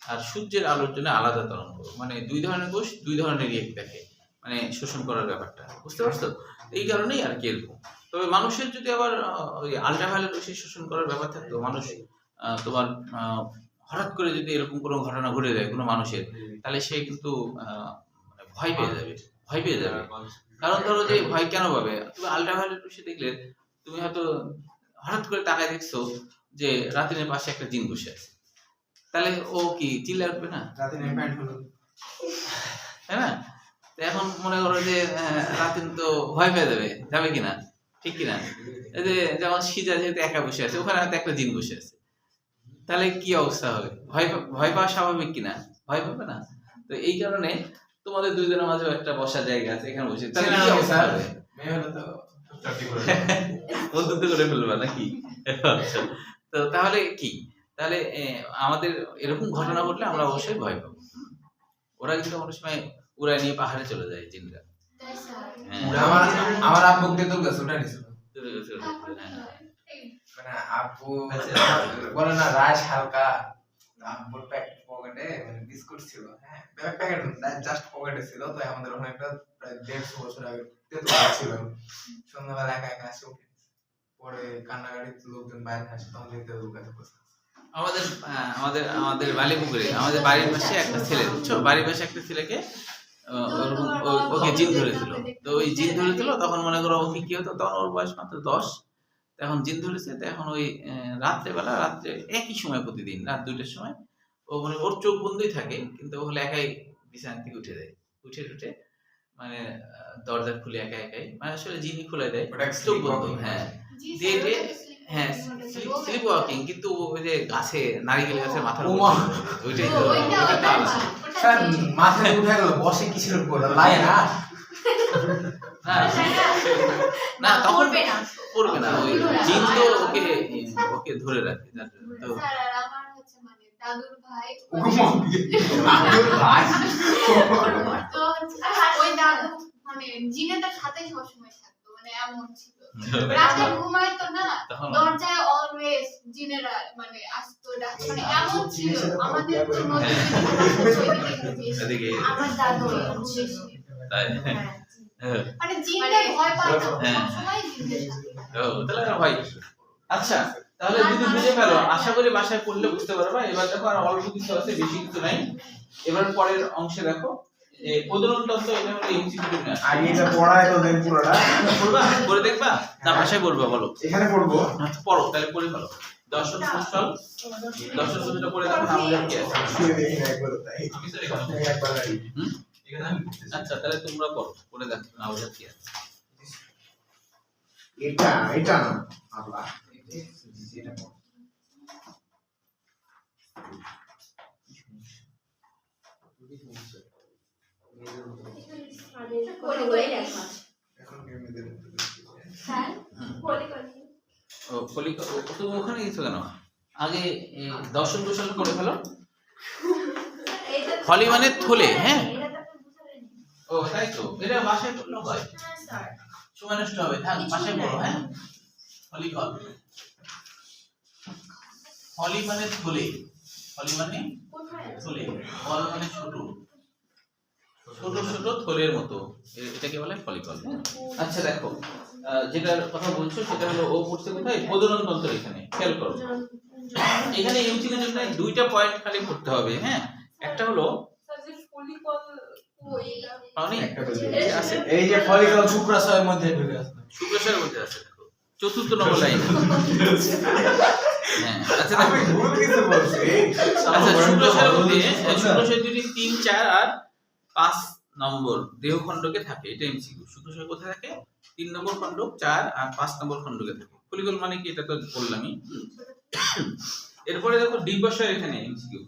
আর সূর্যের আলোর জন্য আলাদা তরঙ্গ, মানে দুই ধরনের কোষ দুই ধরনের দেখে, মানে শোষণ করার ব্যাপারটা, বুঝতে পারছো? এই কারণেই আর কি এরকম। তবে মানুষের যদি আবার ওই আল্ট্রাভায়োলেট রশ্মি শোষণ করার ব্যাপার থাকতো, মানুষ তোমার হঠাৎ করে যদি এরকম কোনো ঘটনা ঘটে যায় কোনো মানুষের, তাহলে সে কিন্তু মানে ভয় পেয়ে যাবে। কারণ ধরো যে ভয় কেন পাবে, তুমি আল্ট্রাভায়োলেট রশ্মি দেখলে তুমি হয়তো হঠাৎ করে তাকায় দেখছো যে রাতিনের পাশে একটা জিন বসে আছে, তাহলে ও কি চিল্লা উঠবে না? রাতিনের প্যান্ট হলো, তাই না? এখন মনে করো যে রাতিন তো ভয় পেয়ে যাবে কিনা, ঠিক কিনা? এই যে যেমন সিজা যেহেতু একা বসে আছে, ওখানে হয়তো একটা জিন বসে আছে, তাহলে কি অবস্থা হবে? ভয় পাওয়া স্বাভাবিক কিনা? ভয় পাবে না? তো এই কারণে তোমাদের দুইজনের মাঝে একটা বসার জায়গা আছে, এখানে বসে, তাহলে কি অবস্থা হবে? মেয়ে হলো তো চাকরি করে বন্ধুত্ব করে ফেলবা নাকি? তো তাহলে কি, তাহলে আমাদের এরকম ঘটনা ঘটলে আমরা অবশ্যই ভয় পাবো। ওরা কিন্তু অনেক সময় উড়ায় নিয়ে পাহাড়ে চলে যায় জিনরা। তাই স্যার। হ্যাঁ। আমার আব্বুক দিয়ে তোর কাছে উঠে নিছিল, হ্যাঁ। মানে আব্বু বলে না রাশ হালকা, আব্বুর পকেটে মানে বিস্কুট ছিল, হ্যাঁ প্যাকেট জাস্ট পকেটে ছিল, তো আমাদের ওখানে একটা প্রায় 150 বছর আগে তেঁতুল গাছ ছিল, সন্ধ্যাবেলা একা একা আসে উঠে পরে কান্নাকাটি, লোকজন বাইরে আসে, তখন দেখতে তেঁতুল গাছে বসে। আমাদের বালিপুকুরে আমাদের বাড়ির পাশে একটা ছেলে, বুঝছো, বাড়ির পাশে একটা ছেলেকে ওকে জিন ধরেছিল। তো ওই জিন ধরেছিল, তখন মনে করো ওকে কি হতো, তখন ওর বয়স মাত্র 10, এখন জিন ধরেছে। তো এখন ওই রাত্রে একই সময়, প্রতিদিন রাত 2টার সময় ও মানে ওর চোখ বন্ধই থাকে, কিন্তু ও হলে একাই বিছানা থেকে উঠে যায়, উঠে মানে দরজা খুলে একা একাই, মানে আসলে জিনি খুলে দেয়, ওটা চোখ sleep বন্ধ, walking। হ্যাঁ জি দিয়ে স্যার, দিয়ে ওটা তো sleep হ্যাঁ walking বলে। স্লিপ ওয়াকিং, কিন্তু ওই যে গাছে নারিকেল গাছের মাথার উপর ওমা। ওইটাই ও, তো ওইটা ওইটা তো আলাদা। স্যার মাথায় উঠে গেল, বসে কিসের উপর লাগে না? না না তখন পড়বে না। পড়বে না, ওই জিন তো ওকে ওকে ধরে রাখে যার জন্য। তো স্যার আর আমার হচ্ছে মানে দাদুর ভাই ওমা, দাদুর ভাই। তো হচ্ছে ওই দাদু মানে জিনেদের সাথে সবসময় থাকতো, মানে এমন ছিল। রাতে ঘুমাইতো না, তখন দরজায় অলওয়েজ জিনেরা মানে আসতো ডাকতো, মানে এমন ছিল। আমাদের তো নদীর এদিকে আমার দাদু এরকম বেশি। তাই হ্যাঁ, হ্যাঁ। মানে জিনরা ভয় পায় না, হ্যাঁ। সবসময় জিনদের সাথে থাকে। ও তাহলে আর ভাই, আচ্ছা তাহলে যদি বুঝে ফেলো, আশা করি বাসায় পড়লে বুঝতে পারবা। এবার দেখো আর অল্প কিছু আছে, বেশি কিছু নাই। এবার পরের অংশে দেখো যে প্রজনন তন্ত্র, এটা হলো এমসিকিউ না। আগে এটা পড়ায় তো দেন পুরোটা। পড়বা, পড়ে দেখবা না বাসায় পড়বা, বলো এখানে পড়বো। আচ্ছা পড়ো, তাহলে পড়ে ফেলো। দর্শন কুশল, দর্শন কুশলটা পড়ে দেখো না আমাদের কি আছে। শুয়ে দেখি না একবার তাই। আমি স্যার এখানে একবার আর কি। হুম? এখানে আমি লিখতেছি। আচ্ছা তাহলে তোমরা পড়ো, পড়ে দেখো না আমাদের কি আছে। এটা না আল্লাহ, এটা পড়ো। বলে বলে লেখা। এখন কেমনে দেব? স্যার বলে বলে ও ফলিকা, তুমি ওখানে গেছো কেন? আগে দর্শন কুশল পড়ে ফেলো। এইটা ফলি মানে থলে, হ্যাঁ। এটা তো আপনি বুঝালেন। ও তাই তো, এটা বাসায় পড়লে হয়, হ্যাঁ স্যার, সময় নষ্ট হবে, থাক বাসায় পড়ো। হ্যাঁ ফলিকল, ফলি মানে থলে, ফলি মানে কোথায় আছে? থলে, ফল মানে ছোট, ছোট ছোট থলের মতো, এটাকে বলে ফলিকল। আচ্ছা দেখো, যেটার কথা বলছো সেটা হলো ও পড়ছে কোথায়, প্রজনন তন্ত্র। এখানে খেয়াল করো, এখানে এমসিকিউ এর জন্য দুইটা পয়েন্ট খালি পড়তে হবে। হ্যাঁ, একটা হলো স্যার যে ফলিকল ওইটা পাওনি, একটা তো এই যে আছে, এই যে ফলিকল শুক্রাশয়ের মধ্যে ঢুকে আছে। শুক্রাশয়ের মধ্যে আছে, দেখো চতুর্থ নম্বর লাইন। হ্যাঁ আচ্ছা আমি দেখো, ভুল কিছু বলছি। আচ্ছা শুক্রাশয়ের মধ্যে শুক্রাশয় দুটি 3, 4 আর 5 নম্বর দেহখণ্ডকে থাকে, এটা এমসিকিউ। শুক্রাশয় কোথায় থাকে? 3 নম্বর খণ্ড, 4 আর 5 নম্বর খণ্ডকে থাকে। ফলিকল মানে কি এটা তো বললামই। এরপরে দেখো ডিম্বাশয়, এখানে এমসিকিউ।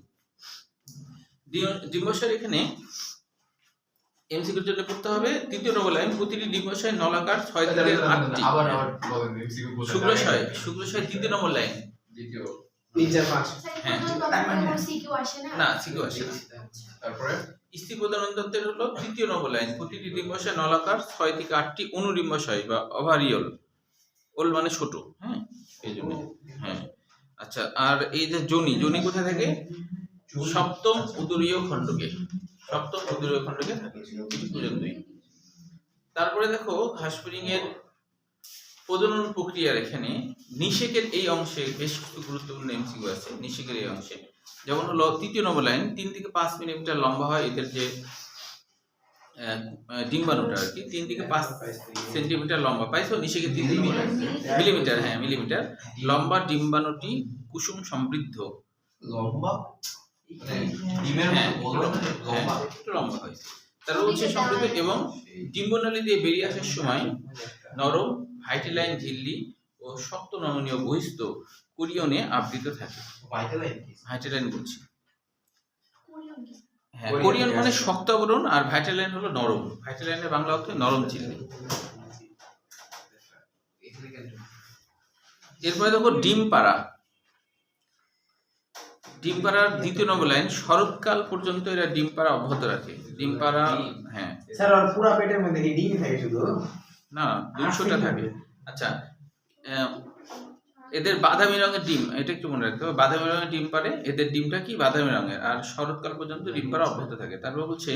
ডিম্বাশয় এখানে এমসিকিউর জন্য পড়তে হবে তৃতীয় নম্বর লাইন, প্রতিটি ডিম্বাশয় নলাকার 6 থেকে 8টি। আবার বলেন এমসিকিউ বলতে। শুক্রাশয় তৃতীয় নম্বর লাইন। দ্বিতীয় 3, 4, 5। হ্যাঁ। সিকিউ আসে না? না সিকিউ আসে না। তারপরে স্ত্রী প্রজনন তন্ত্রের হলো তৃতীয় নম্বর লাইন, প্রতিটি ডিম্বাশয় নলাকার 6 থেকে 8টি অনুডিম্বাশয় বা ওভারিওল, ওল মানে ছোট। হ্যাঁ এই জন্য, হ্যাঁ আচ্ছা। আর এই যে যোনি, যোনি কোথায় থাকে? সপ্তম উদরীয় খণ্ডকে, সপ্তম উদরীয় খণ্ডকে থাকে, এটি পর্যন্তই। তারপরে দেখো ঘাসফড়িং এর প্রজনন প্রক্রিয়ার এখানে নিষেকের এই অংশে বেশ কিছু গুরুত্বপূর্ণ এমসিকিউ আছে। নিষেকের এই অংশে যেমন হলো তৃতীয় নম্বর লাইন, 3 থেকে 5 মিলিমিটার লম্বা হয় এদের যে ডিম্বাণুটা আর কি, 3 থেকে 5 সেন্টিমিটার লম্বা। পাইছো? নিষেকের 3 মিলিমিটার, হ্যাঁ মিলিমিটার লম্বা ডিম্বাণুটি কুসুম সমৃদ্ধ, লম্বা মানে ডিমের হ্যাঁ মতো বড় মানে লম্বা। একটু লম্বা হয়, তার হচ্ছে সমৃদ্ধ এবং ডিম্বনালী দিয়ে বেরিয়ে আসার সময় নরম ভাইটালাইন ঝিল্লি ও শক্ত নমনীয় বহিস্থ কোরিয়নে আবৃত থাকে। ভাইটালাইন কি? ভাইটালাইন বলছি, কোরিয়ন কি? হ্যাঁ কোরিয়ন কোরিয়ন মানে আছে। শক্ত আবরণ, আর ভাইটালাইন হলো নরম। ভাইটালাইনের বাংলা অর্থ নরম ঝিল্লি। এরপরে দেখো ডিম পাড়া, ডিম পাড়ার দ্বিতীয় নম্বর লাইন, শরৎকাল পর্যন্ত এরা ডিম পাড়া অব্যাহত রাখে। ডিম পাড়া, হ্যাঁ স্যার আর পুরো পেটের মধ্যে কি ডিম থাকে শুধু? না 200টা থাকে। আচ্ছা এদের বাদামি রঙের ডিম, এটা একটু মনে রাখতে হবে, বাদামি রঙের ডিম পারে। এদের ডিমটা কি বাদামি রঙের, আর শরৎকাল পর্যন্ত ডিম পাড়া অব্যাহত থাকে। তারপর বলছে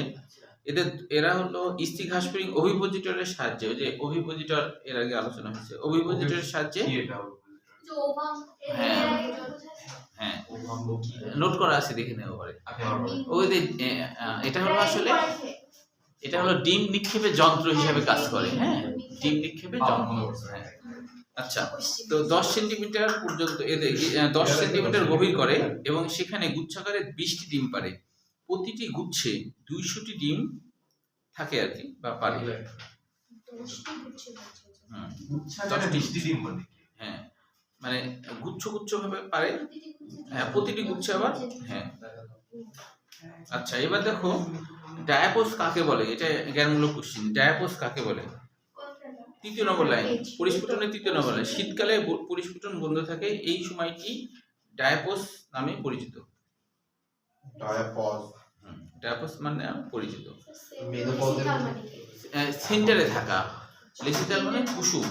এরা হলো স্ত্রী ঘাসফড়িং ওভিপোজিটরের সাহায্যে, ওই যে ওভিপোজিটর এর আগে আলোচনা হয়েছে, ওভিপোজিটরের সাহায্যে, কি এটা? যে ওভাম এর হ্যাঁ। আগে যত আছে, হ্যাঁ ওভাঙ্গ কি? নোট করা আছে, দেখে নেওয়া পারে। আপনি আবার বলেন। ওই যে এটা হলো আসলে, এটা হলো ডিম নিক্ষেপের যন্ত্র হিসেবে কাজ করে। হ্যাঁ ডিম নিক্ষেপের যন্ত্র। হ্যাঁ আচ্ছা, তো 10 সেন্টিমিটার পর্যন্ত এদের 10 সেন্টিমিটার গভীর করে এবং সেখানে গুচ্ছাকারে 20টি ডিম পারে। প্রতিটি গুচ্ছে 200টি ডিম থাকে আর কি, বা পারে। 10টি গুচ্ছের মধ্যে হুম, গুচ্ছাকারে মিষ্টি ডিম বলে। হ্যাঁ, মানে গুচ্ছ গুচ্ছ ভাবে পারে। প্রতিটি গুচ্ছে হ্যাঁ, প্রতিটি গুচ্ছে আবার, হ্যাঁ। আচ্ছা, এবার দেখো ডায়াপোস কাকে বলে, এটা জ্ঞানমূলক কোশ্চিন। ডায়াপোস কাকে বলে? তৃতীয় নম্বর লাইন, পরিস্ফুটনের তৃতীয় নম্বর লাইন, শীতকালে পরিস্ফুটন বন্ধ থাকে, এই সময়টি ডায়াপোস নামে পরিচিত। ডায়াপোস মানে পরিচিত। মেনোপজের সেন্টারে থাকা, লেসিক্যাল মানে কুসুম।